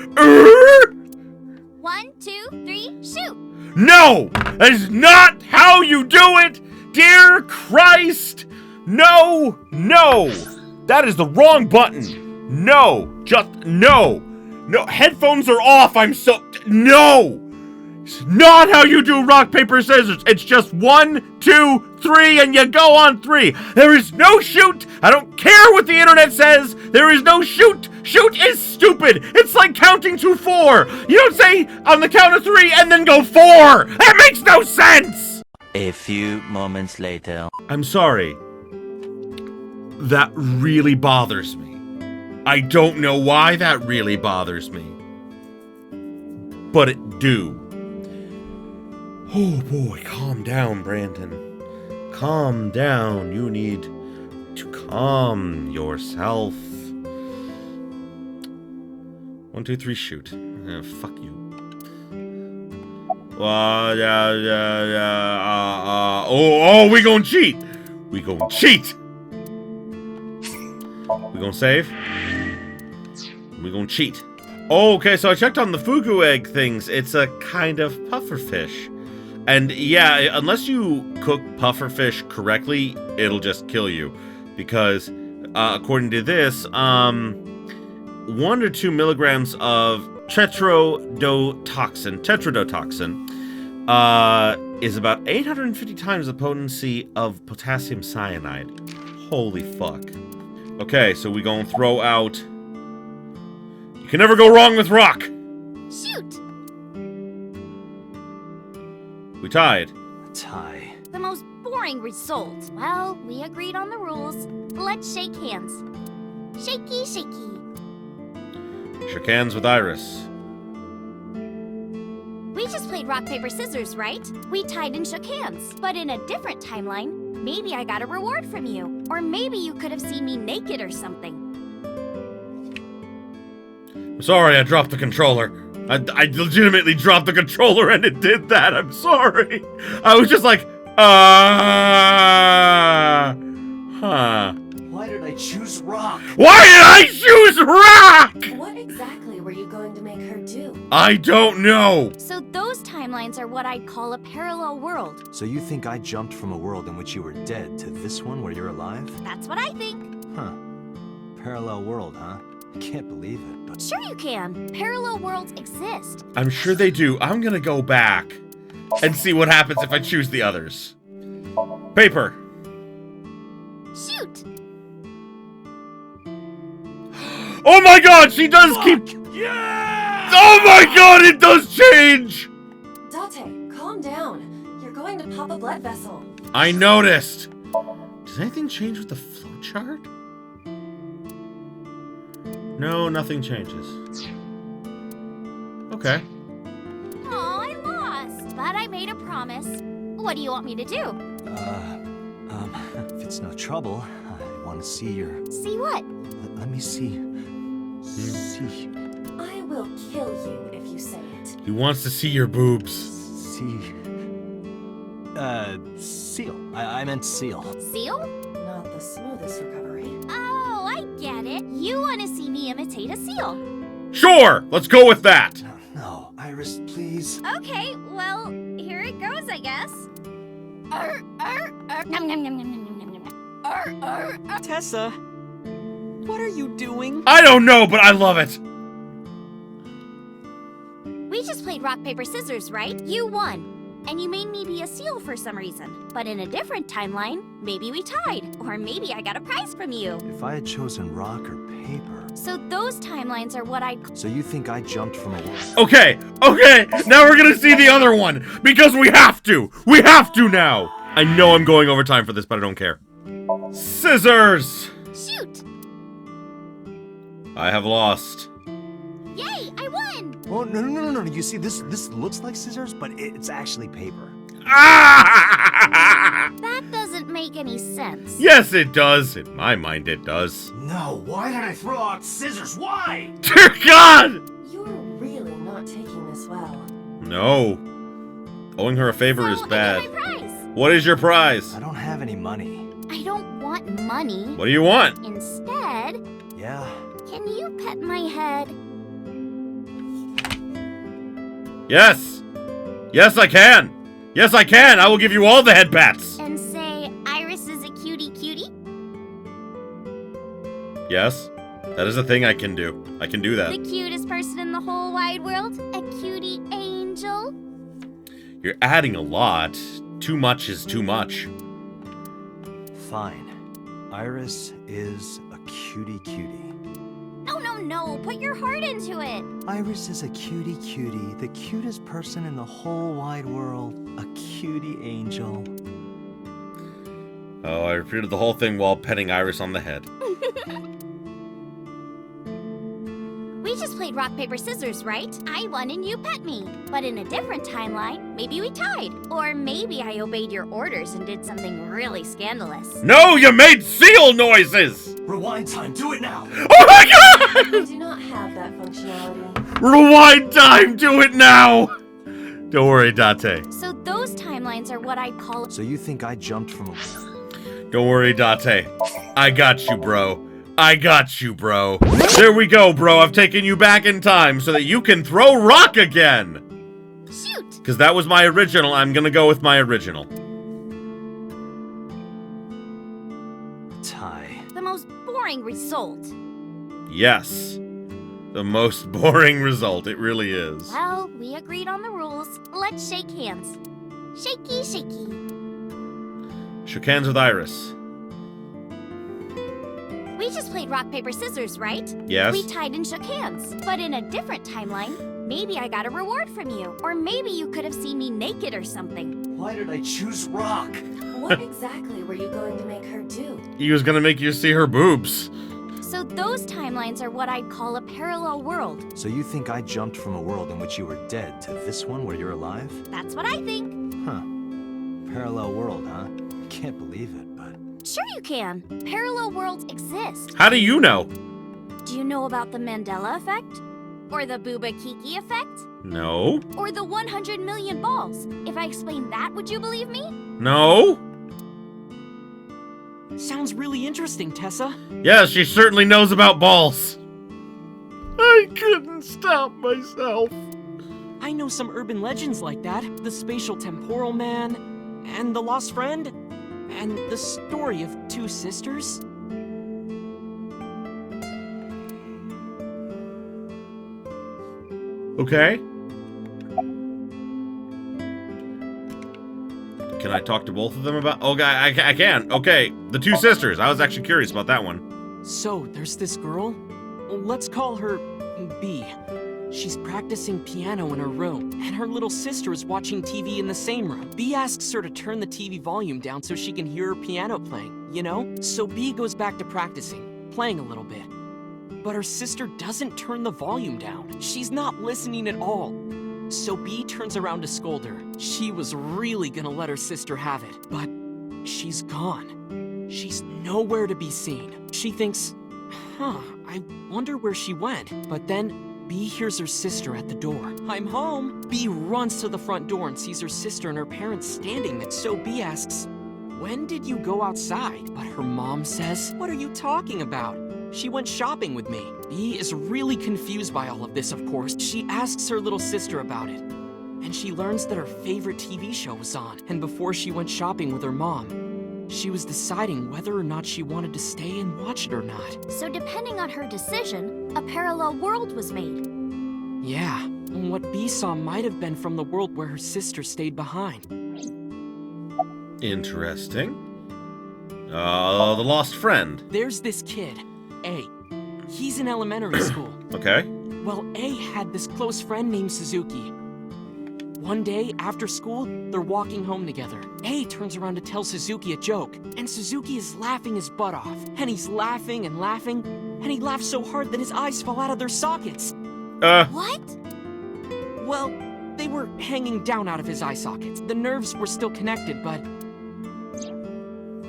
Speaker 3: 1, 2, 3, shoot.
Speaker 2: No! That is not how you do it! Dear Christ! No! No! That is the wrong button! No! Just no! No, headphones are off! No! It's not how you do rock, paper, scissors! It's just 1, 2, 3, and you go on 3! There is no shoot! I don't care what the internet says! There is no shoot! Shoot is stupid! It's like counting to 4! You don't say on the count of 3 and then go 4! That makes no sense!
Speaker 14: A few moments later.
Speaker 2: I'm sorry. That really bothers me. I don't know why that really bothers me. But it do. Oh boy, calm down, Brandon. Calm down. You need to calm yourself. 1, 2, 3, shoot. Fuck you. Oh, we gonna cheat. We gonna cheat. We gonna save. We gonna cheat. Okay, so I checked on the fugu egg things. It's a kind of pufferfish. And yeah, unless you cook pufferfish correctly, it'll just kill you. Because, according to this, 1 to 2 milligrams of tetrodotoxin is about 850 times the potency of potassium cyanide. Holy fuck. Okay, so we gonna throw out... You can never go wrong with rock!
Speaker 3: Shoot!
Speaker 2: We tied.
Speaker 4: A tie.
Speaker 3: The most boring result. Well, we agreed on the rules. Let's shake hands. Shaky, shaky.
Speaker 2: Shook hands with Iris.
Speaker 3: We just played rock, paper, scissors, right? We tied and shook hands. But in a different timeline, maybe I got a reward from you. Or maybe you could have seen me naked or something.
Speaker 2: I'm sorry, I dropped the controller. I legitimately dropped the controller and it did that. I'm sorry. I was just like, huh.
Speaker 4: Why did I choose rock?
Speaker 2: Why did I choose rock?
Speaker 5: What exactly were you going to make her do?
Speaker 2: I don't know.
Speaker 3: So those timelines are what I'd call a parallel world.
Speaker 4: So you think I jumped from a world in which you were dead to this one where you're alive?
Speaker 3: That's what I think.
Speaker 4: Huh. Parallel world, huh? I can't believe it, but...
Speaker 3: Sure you can. Parallel worlds exist.
Speaker 2: I'm sure they do. I'm gonna go back and see what happens if I choose the others. Paper.
Speaker 3: Shoot!
Speaker 2: Oh my god, she does keep... Yeah! Oh my god, it does change!
Speaker 5: Date, calm down. You're going to pop a blood vessel.
Speaker 2: I noticed. Does anything change with the flowchart? No, nothing changes. Okay.
Speaker 3: Oh, I lost. But I made a promise. What do you want me to do?
Speaker 4: If it's no trouble, I want to see your...
Speaker 3: See what?
Speaker 4: Let me see. See.
Speaker 5: I will kill you if you say it.
Speaker 2: He wants to see your boobs.
Speaker 4: See. Seal. I meant seal.
Speaker 3: Seal?
Speaker 5: Not the smoothest recovery.
Speaker 3: Oh, I get it. You want to see me imitate a seal.
Speaker 2: Sure, let's go with that.
Speaker 4: No, Iris, please.
Speaker 3: Okay, well, here it goes, I guess. Nom, nom, nom, nom, nom, nom, nom, nom.
Speaker 13: Tessa, what are you doing?
Speaker 2: I don't know, but I love it.
Speaker 3: We just played rock, paper, scissors, right? You won. And you made me be a seal for some reason. But in a different timeline, maybe we tied. Or maybe I got a prize from you.
Speaker 4: If I had chosen rock or paper...
Speaker 3: So those timelines are what I'd...
Speaker 4: So you think I jumped from a...
Speaker 2: Okay, now we're gonna see the other one. Because we have to. We have to now. I know I'm going over time for this, but I don't care. Scissors.
Speaker 3: Shoot.
Speaker 2: I have lost.
Speaker 3: Yay, I won.
Speaker 4: Oh, no. You see, this looks like scissors, but it's actually paper.
Speaker 3: That doesn't make any sense.
Speaker 2: Yes, it does. In my mind, it does.
Speaker 4: No, why did I throw out scissors? Why?
Speaker 2: Dear God!
Speaker 5: You're really not taking this well.
Speaker 2: No. Owing her a favor is bad.
Speaker 3: I get my prize.
Speaker 2: What is your prize?
Speaker 4: I don't have any money.
Speaker 3: I don't want money.
Speaker 2: What do you want?
Speaker 3: Instead,
Speaker 4: Yeah.
Speaker 3: can you pet my head?
Speaker 2: Yes. Yes, I can. Yes, I can. I will give you all the head pats.
Speaker 3: And say, Iris is a cutie.
Speaker 2: Yes. That is a thing I can do. I can do that.
Speaker 3: The cutest person in the whole wide world? A cutie angel?
Speaker 2: You're adding a lot. Too much is too much.
Speaker 4: Fine. Iris is a cutie.
Speaker 3: No. Put your heart into it.
Speaker 4: Iris is a cutie. The cutest person in the whole wide world. A cutie angel.
Speaker 2: Oh, I repeated the whole thing while petting Iris on the head.
Speaker 3: We just played rock, paper, scissors, right? I won and you pet me. But in a different timeline, maybe we tied. Or maybe I obeyed your orders and did something really scandalous.
Speaker 2: No, you made seal noises!
Speaker 4: Rewind time, do it now!
Speaker 2: Oh my god!
Speaker 5: I do not have that functionality.
Speaker 2: Rewind time, do it now! Don't worry, Date.
Speaker 3: So those timelines are what I'd call...
Speaker 4: So you think I jumped from a...
Speaker 2: Don't worry, Date. I got you, bro. I got you, bro. There we go, bro. I've taken you back in time so that you can throw rock again.
Speaker 3: Shoot!
Speaker 2: Because that was my original. I'm gonna go with my original.
Speaker 4: Tie.
Speaker 3: The most boring result.
Speaker 2: Yes. The most boring result. It really is.
Speaker 3: Well, we agreed on the rules. Let's shake hands. Shaky, shaky.
Speaker 2: Shook hands with Iris.
Speaker 3: We just played rock, paper, scissors, right?
Speaker 2: Yes.
Speaker 3: We tied and shook hands. But in a different timeline, maybe I got a reward from you. Or maybe you could have seen me naked or something.
Speaker 4: Why did I choose rock?
Speaker 5: What exactly were you going to make her do?
Speaker 2: He was gonna make you see her boobs.
Speaker 3: So those timelines are what I'd call a parallel world.
Speaker 4: So you think I jumped from a world in which you were dead to this one where you're alive?
Speaker 3: That's what I think.
Speaker 4: Huh. Parallel world, huh? Can't believe it, but...
Speaker 3: Sure you can. Parallel worlds exist.
Speaker 2: How do you know?
Speaker 3: Do you know about the Mandela effect? Or the Booba Kiki effect?
Speaker 2: No.
Speaker 3: Or the 100 million balls? If I explain that, would you believe me?
Speaker 2: No.
Speaker 13: Sounds really interesting, Tessa.
Speaker 2: Yeah, she certainly knows about balls. I couldn't stop myself.
Speaker 13: I know some urban legends like that. The spatial temporal man, and the lost friend, and the story of two sisters.
Speaker 2: Okay. Can I talk to both of them about... Okay, I can. Okay, the two sisters. I was actually curious about that one.
Speaker 13: So, there's this girl. Let's call her B. She's practicing piano in her room, and her little sister is watching TV in the same room. B asks her to turn the TV volume down so she can hear her piano playing, you know? So B goes back to practicing, playing a little bit. But her sister doesn't turn the volume down. She's not listening at all. So B turns around to scold her. She was really gonna let her sister have it, but she's gone. She's nowhere to be seen. She thinks, I wonder where she went. But then B hears her sister at the door. I'm home. B runs to the front door and sees her sister and her parents standing there. So B asks, when did you go outside? But her mom says, what are you talking about? She went shopping with me. B is really confused by all of this, of course. She asks her little sister about it. And she learns that her favorite TV show was on. And before she went shopping with her mom, she was deciding whether or not she wanted to stay and watch it or not.
Speaker 3: So depending on her decision, a parallel world was made.
Speaker 13: Yeah, and what B saw might have been from the world where her sister stayed behind.
Speaker 2: Interesting. The lost friend.
Speaker 13: There's this kid, A. He's in elementary school.
Speaker 2: Okay.
Speaker 13: Well, A had this close friend named Suzuki. One day, after school, they're walking home together. A turns around to tell Suzuki a joke, and Suzuki is laughing his butt off. And he's laughing and laughing, and he laughs so hard that his eyes fall out of their sockets.
Speaker 3: What?
Speaker 13: Well, they were hanging down out of his eye sockets. The nerves were still connected, but...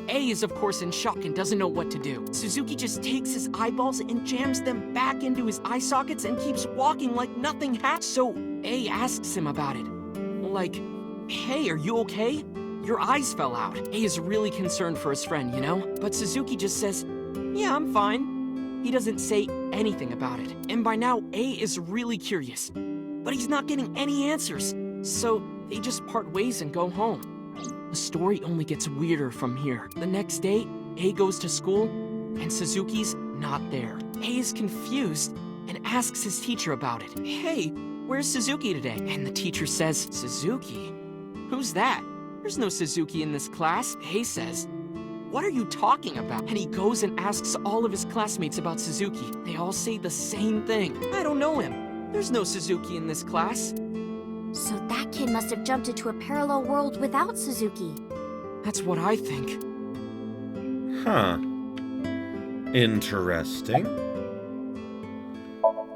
Speaker 13: A is of course in shock and doesn't know what to do. Suzuki just takes his eyeballs and jams them back into his eye sockets and keeps walking like nothing happened. So A asks him about it. Like, hey, are you okay? Your eyes fell out. A is really concerned for his friend, you know? But Suzuki just says, yeah, I'm fine. He doesn't say anything about it. And by now, A is really curious. But he's not getting any answers. So they just part ways and go home. The story only gets weirder from here. The next day, A goes to school, and Suzuki's not there. A is confused and asks his teacher about it. Hey, where's Suzuki today? And the teacher says, Suzuki? Who's that? There's no Suzuki in this class. A says, what are you talking about? And he goes and asks all of his classmates about Suzuki. They all say the same thing. I don't know him. There's no Suzuki in this class.
Speaker 3: So that kid must have jumped into a parallel world without Suzuki.
Speaker 13: That's what I think.
Speaker 2: Huh. Interesting.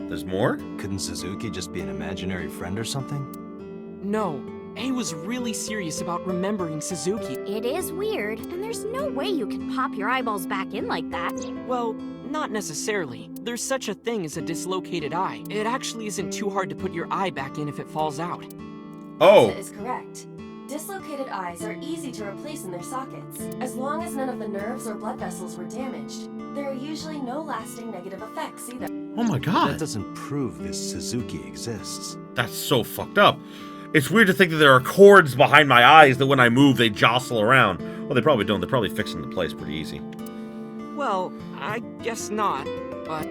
Speaker 2: There's more?
Speaker 4: Couldn't Suzuki just be an imaginary friend or something?
Speaker 13: No. A was really serious about remembering Suzuki.
Speaker 3: It is weird, and there's no way you can pop your eyeballs back in like that.
Speaker 13: Well, not necessarily. There's such a thing as a dislocated eye. It actually isn't too hard to put your eye back in if it falls out.
Speaker 2: Oh!
Speaker 5: That is correct. Dislocated eyes are easy to replace in their sockets, as long as none of the nerves or blood vessels were damaged. There are usually no lasting negative effects either.
Speaker 2: Oh my god.
Speaker 4: That doesn't prove this Suzuki exists.
Speaker 2: That's so fucked up. It's weird to think that there are cords behind my eyes that when I move, they jostle around. Well, they probably don't. They're probably fixed into place pretty easy.
Speaker 13: Well, I guess not, but...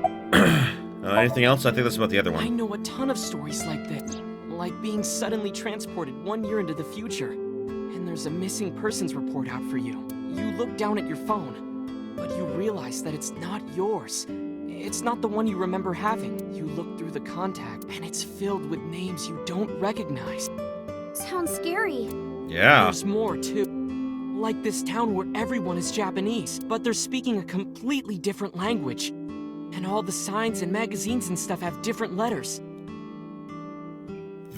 Speaker 2: Anything else? I think that's about the other
Speaker 13: I
Speaker 2: one.
Speaker 13: know a ton of stories like this. Like being suddenly transported 1 year into the future. And there's a missing persons report out for you. You look down at your phone, but you realize that it's not yours. It's not the one you remember having. You look through the contact, and it's filled with names you don't recognize.
Speaker 3: Sounds scary.
Speaker 2: Yeah.
Speaker 13: There's more, too. Like this town where everyone is Japanese, but they're speaking a completely different language. And all the signs and magazines and stuff have different letters.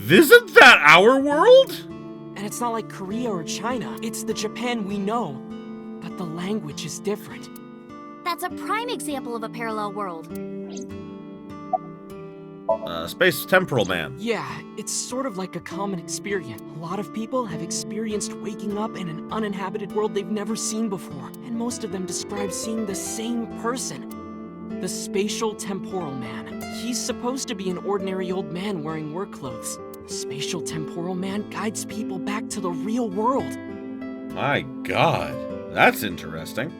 Speaker 2: Isn't that our world?
Speaker 13: And it's not like Korea or China. It's the Japan we know. But the language is different.
Speaker 3: That's a prime example of a parallel world.
Speaker 2: Space Temporal Man.
Speaker 13: Yeah, it's sort of like a common experience. A lot of people have experienced waking up in an uninhabited world they've never seen before. And most of them describe seeing the same person. The Spatial Temporal Man. He's supposed to be an ordinary old man wearing work clothes. The Spatial Temporal Man guides people back to the real world.
Speaker 2: My god. That's interesting.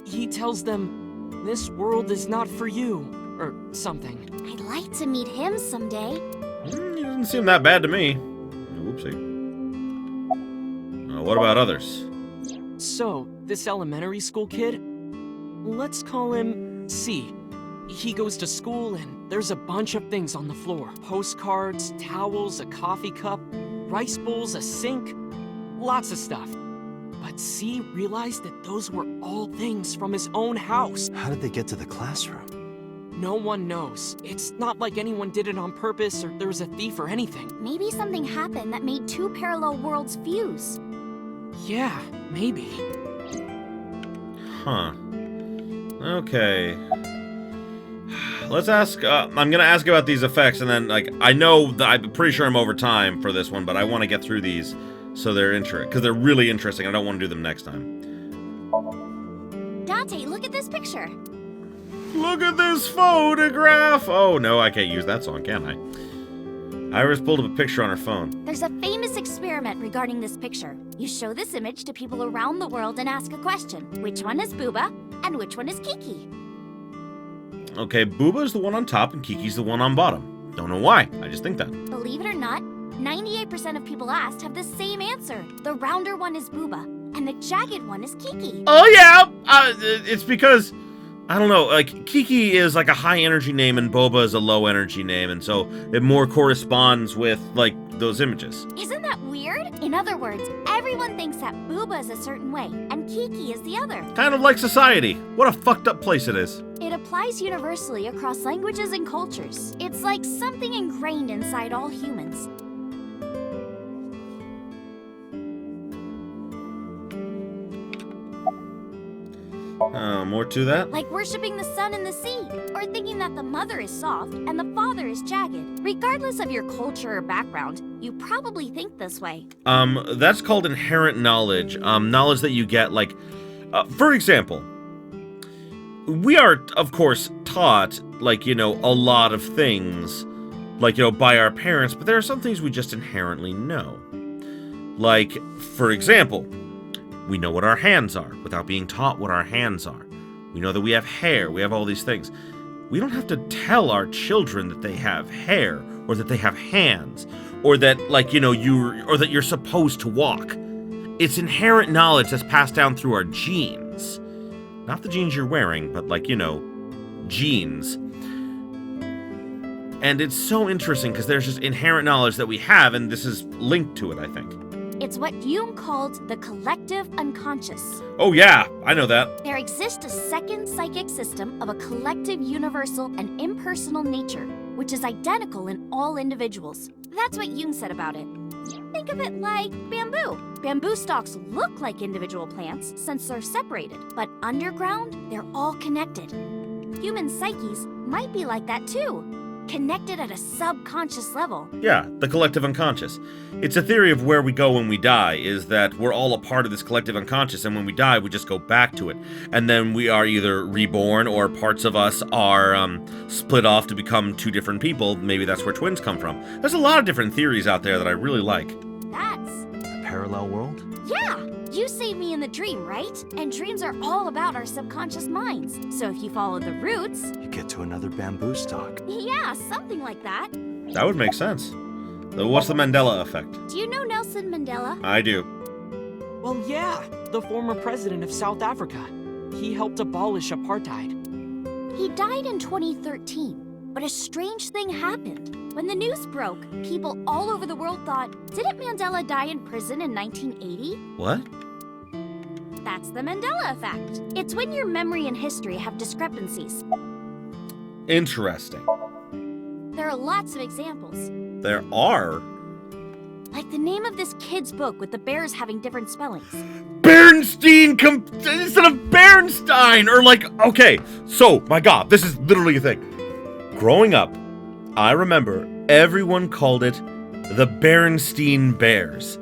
Speaker 13: He tells them, this world is not for you, or something.
Speaker 3: I'd like to meet him someday.
Speaker 2: He doesn't seem that bad to me. Whoopsie. What about others?
Speaker 13: So, this elementary school kid, let's call him C. He goes to school and there's a bunch of things on the floor. Postcards, towels, a coffee cup, rice bowls, a sink, lots of stuff. But C realized that those were all things from his own house.
Speaker 4: How did they get to the classroom?
Speaker 13: No one knows. It's not like anyone did it on purpose or there was a thief or anything.
Speaker 3: Maybe something happened that made two parallel worlds fuse.
Speaker 13: Yeah, maybe.
Speaker 2: Huh. Okay. Let's ask, I'm gonna ask about these effects, and then, like, I know that I'm pretty sure I'm over time for this one, but I want to get through these so they're interesting, because they're really interesting. I don't want to do them next time.
Speaker 3: Dante, look at this picture.
Speaker 2: Look at this photograph! Oh, no, I can't use that song, can I? Iris pulled up a picture on her phone.
Speaker 3: There's a famous experiment regarding this picture. You show this image to people around the world and ask a question. Which one is Booba, and which one is Kiki?
Speaker 2: Okay, Booba's the one on top, and Kiki's the one on bottom. Don't know why, I just think that.
Speaker 3: Believe it or not, 98% of people asked have the same answer. The rounder one is Booba, and the jagged one is Kiki.
Speaker 2: Oh, yeah! It's because, I don't know, like, Kiki is like a high-energy name, and Boba is a low-energy name, and so it more corresponds with, like, those images.
Speaker 3: Isn't that weird? In other words, everyone thinks that Booba is a certain way, and Kiki is the other.
Speaker 2: Kind of like society. What a fucked up place it is.
Speaker 3: It applies universally across languages and cultures. It's like something ingrained inside all humans.
Speaker 2: More to that?
Speaker 3: Like worshipping the sun and the sea, or thinking that the mother is soft and the father is jagged. Regardless of your culture or background, you probably think this way.
Speaker 2: That's called inherent knowledge. Knowledge that you get, like, for example, we are, of course, taught, like, you know, a lot of things, like, you know, by our parents, but there are some things we just inherently know. Like, for example, we know what our hands are without being taught what our hands are. We know that we have hair, we have all these things. We don't have to tell our children that they have hair, or that they have hands, or that, like, you know, that you're supposed to walk. It's inherent knowledge that's passed down through our genes. Not the jeans you're wearing, but, like, you know, genes. And it's so interesting because there's just inherent knowledge that we have, and this is linked to it, I think.
Speaker 3: It's what Jung called the collective unconscious.
Speaker 2: Oh yeah, I know that.
Speaker 3: There exists a second psychic system of a collective, universal, and impersonal nature, which is identical in all individuals. That's what Jung said about it. Think of it like bamboo. Bamboo stalks look like individual plants since they're separated, but underground, they're all connected. Human psyches might be like that too. connected at a subconscious level.
Speaker 2: Yeah, the collective unconscious. It's a theory of where we go when we die, is that we're all a part of this collective unconscious, and when we die, we just go back to it. And then we are either reborn, or parts of us are split off to become two different people. Maybe that's where twins come from. There's a lot of different theories out there that I really like.
Speaker 3: That's...
Speaker 4: A parallel world?
Speaker 3: Yeah! You saved me in the dream, right? And dreams are all about our subconscious minds. So if you follow the roots...
Speaker 4: You get to another bamboo stalk.
Speaker 3: Yeah, something like that.
Speaker 2: That would make sense. So what's the Mandela effect?
Speaker 3: Do you know Nelson Mandela?
Speaker 2: I do.
Speaker 13: Well, yeah, the former president of South Africa. He helped abolish apartheid.
Speaker 3: He died in 2013, but a strange thing happened. When the news broke, people all over the world thought, didn't Mandela die in prison in 1980?
Speaker 2: What?
Speaker 3: That's the Mandela effect. It's when your memory and history have discrepancies.
Speaker 2: Interesting.
Speaker 3: There are lots of examples.
Speaker 2: There are?
Speaker 3: Like the name of this kid's book with the bears having different spellings.
Speaker 2: Bernstein instead of Bernstein! Or like, okay, so, my god, this is literally a thing. Growing up, I remember everyone called it the Bernstein Bears.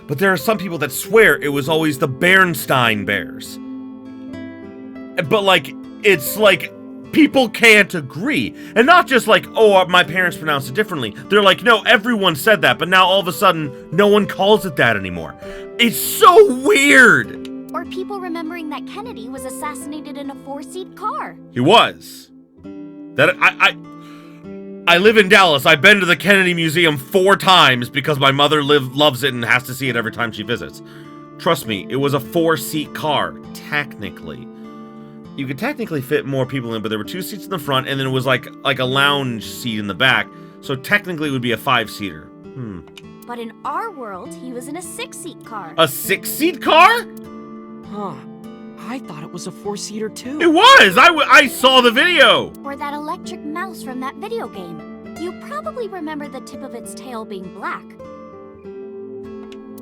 Speaker 2: But there are some people that swear it was always the Bernstein Bears. But like, it's like, people can't agree. And not just like, oh, my parents pronounced it differently. They're like, no, everyone said that, but now all of a sudden, no one calls it that anymore. It's so weird!
Speaker 3: Or people remembering that Kennedy was assassinated in a 4-seat car.
Speaker 2: He was. That I live in Dallas. I've been to the Kennedy Museum 4 times because my mother loves it and has to see it every time she visits. Trust me, it was a 4-seat car, technically. You could technically fit more people in, but there were 2 seats in the front, and then it was like a lounge seat in the back. So technically it would be a 5-seater.
Speaker 3: But in our world, he was in a 6-seat car.
Speaker 2: A 6-seat car?
Speaker 13: Huh. I thought it was a 4-seater too.
Speaker 2: It was! I saw the video!
Speaker 3: Or that electric mouse from that video game. You probably remember the tip of its tail being black.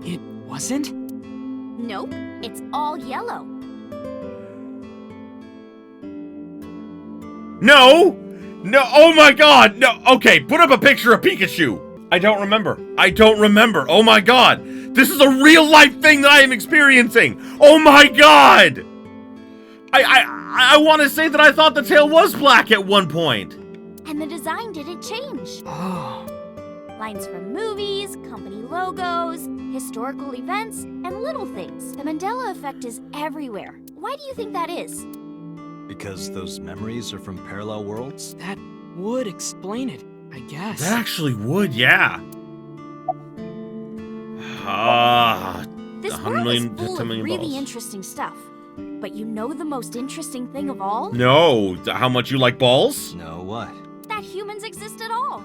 Speaker 13: It wasn't?
Speaker 3: Nope, it's all yellow.
Speaker 2: No! No, oh my god! No, okay, put up a picture of Pikachu! I don't remember. Oh my god! This is a real-life thing that I am experiencing! Oh my god! I want to say that I thought the tail was black at one point.
Speaker 3: And the design didn't change.
Speaker 13: Oh.
Speaker 3: Lines from movies, company logos, historical events, and little things. The Mandela effect is everywhere. Why do you think that is?
Speaker 4: Because those memories are from parallel worlds?
Speaker 13: That would explain it, I guess.
Speaker 2: That actually would, yeah.
Speaker 3: This world is full of really interesting stuff. But you know the most interesting thing of all?
Speaker 2: No, how much you like balls?
Speaker 4: No, what?
Speaker 3: That humans exist at all.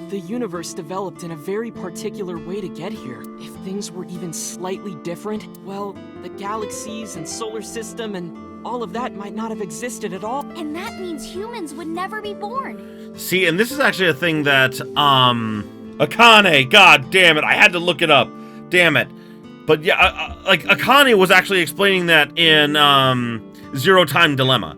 Speaker 13: The universe developed in a very particular way to get here. If things were even slightly different, well, the galaxies and solar system and all of that might not have existed at all.
Speaker 3: And that means humans would never be born.
Speaker 2: See, and this is actually a thing that, Akane, god damn it, I had to look it up. Damn it. But yeah, like, Akane was actually explaining that in, Zero Time Dilemma.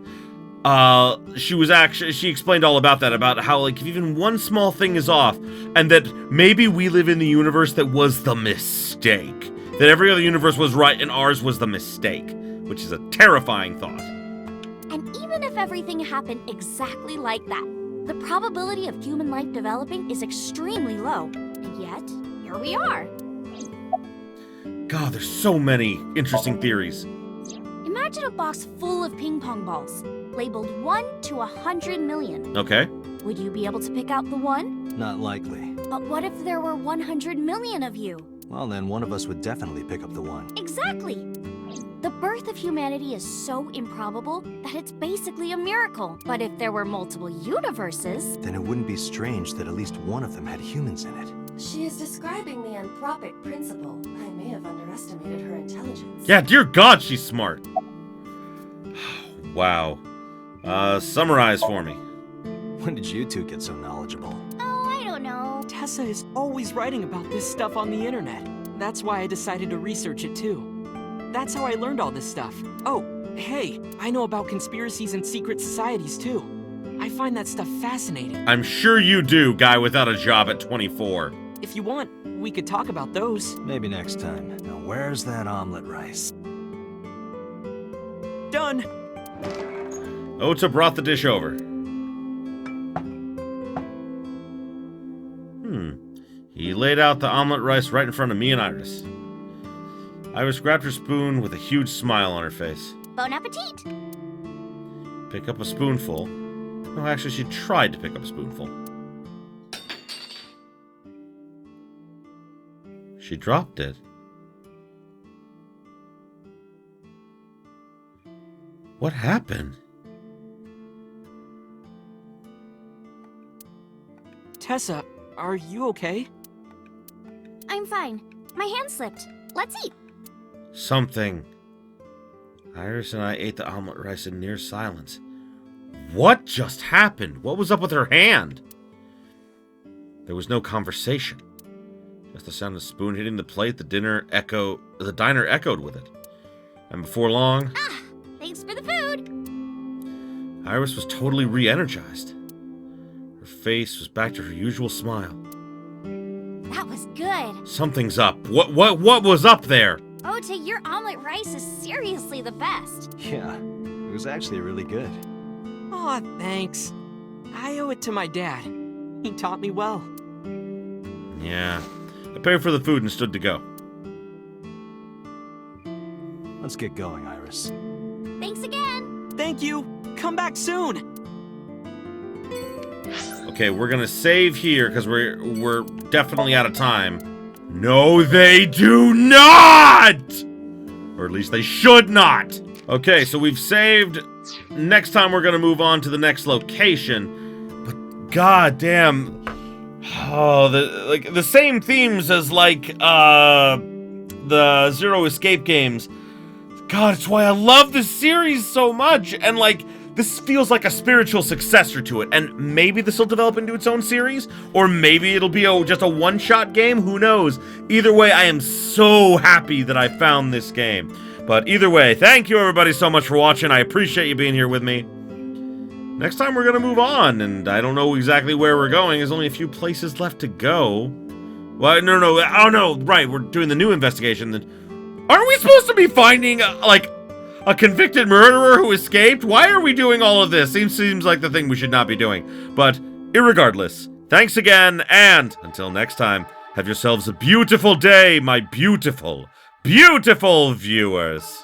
Speaker 2: She explained all about that, about how, like, if even one small thing is off, and that maybe we live in the universe that was the mistake. That every other universe was right and ours was the mistake. Which is a terrifying thought.
Speaker 3: And even if everything happened exactly like that, the probability of human life developing is extremely low. And yet, here we are.
Speaker 2: God, there's so many interesting theories.
Speaker 3: Imagine a box full of ping pong balls, labeled 1 to 100 million.
Speaker 2: Okay.
Speaker 3: Would you be able to pick out the 1?
Speaker 4: Not likely.
Speaker 3: But what if there were 100 million of you?
Speaker 4: Well, then one of us would definitely pick up the 1.
Speaker 3: Exactly! The birth of humanity is so improbable that it's basically a miracle. But if there were multiple universes...
Speaker 4: Then it wouldn't be strange that at least one of them had humans in it.
Speaker 5: She is describing the anthropic principle. I may have underestimated her intelligence.
Speaker 2: Yeah, dear God, she's smart. Wow. Summarize for me.
Speaker 4: When did you two get so knowledgeable?
Speaker 3: Oh, I don't know.
Speaker 13: Tessa is always writing about this stuff on the internet. That's why I decided to research it too. That's how I learned all this stuff. Oh, hey, I know about conspiracies and secret societies too. I find that stuff fascinating.
Speaker 2: I'm sure you do, guy without a job at 24.
Speaker 13: If you want, we could talk about those.
Speaker 4: Maybe next time. Now, where's that omelet rice?
Speaker 13: Done.
Speaker 2: Ota brought the dish over. He laid out the omelet rice right in front of me and Iris. Iris grabbed her spoon with a huge smile on her face.
Speaker 3: Bon appetit!
Speaker 2: Pick up a spoonful. No, actually, she tried to pick up a spoonful. She dropped it. What happened?
Speaker 13: Tessa, are you okay?
Speaker 3: I'm fine. My hand slipped. Let's eat.
Speaker 2: Something. Iris and I ate the omelet rice in near silence. What just happened? What was up with her hand? There was no conversation. Just the sound of the spoon hitting the plate, the diner echoed with it. And before long...
Speaker 3: Ah! Thanks for the food!
Speaker 2: Iris was totally re-energized. Her face was back to her usual smile.
Speaker 3: That was good.
Speaker 2: Something's up. What was up there?
Speaker 3: Ota, your omelet rice is seriously the best.
Speaker 4: Yeah, it was actually really good.
Speaker 13: Aw, thanks. I owe it to my dad. He taught me well.
Speaker 2: Yeah. I paid for the food and stood to go.
Speaker 4: Let's get going, Iris.
Speaker 3: Thanks again.
Speaker 13: Thank you. Come back soon.
Speaker 2: Okay, we're gonna save here because we're definitely out of time. No, they do not! Or at least they should not. Okay, so we've saved. Next time we're gonna move on to the next location. But goddamn, oh, the same themes as the Zero Escape games. God, it's why I love this series so much, and this feels like a spiritual successor to it, and maybe this will develop into its own series, or maybe it'll be just a one-shot game, who knows? Either way, I am so happy that I found this game. But either way, thank you everybody so much for watching, I appreciate you being here with me. Next time we're gonna move on, and I don't know exactly where we're going, there's only a few places left to go. Well, no, oh no, right, we're doing the new investigation. Aren't we supposed to be finding, a convicted murderer who escaped? Why are we doing all of this? Seems like the thing we should not be doing. But, irregardless, thanks again, and until next time, have yourselves a beautiful day, my beautiful, beautiful viewers.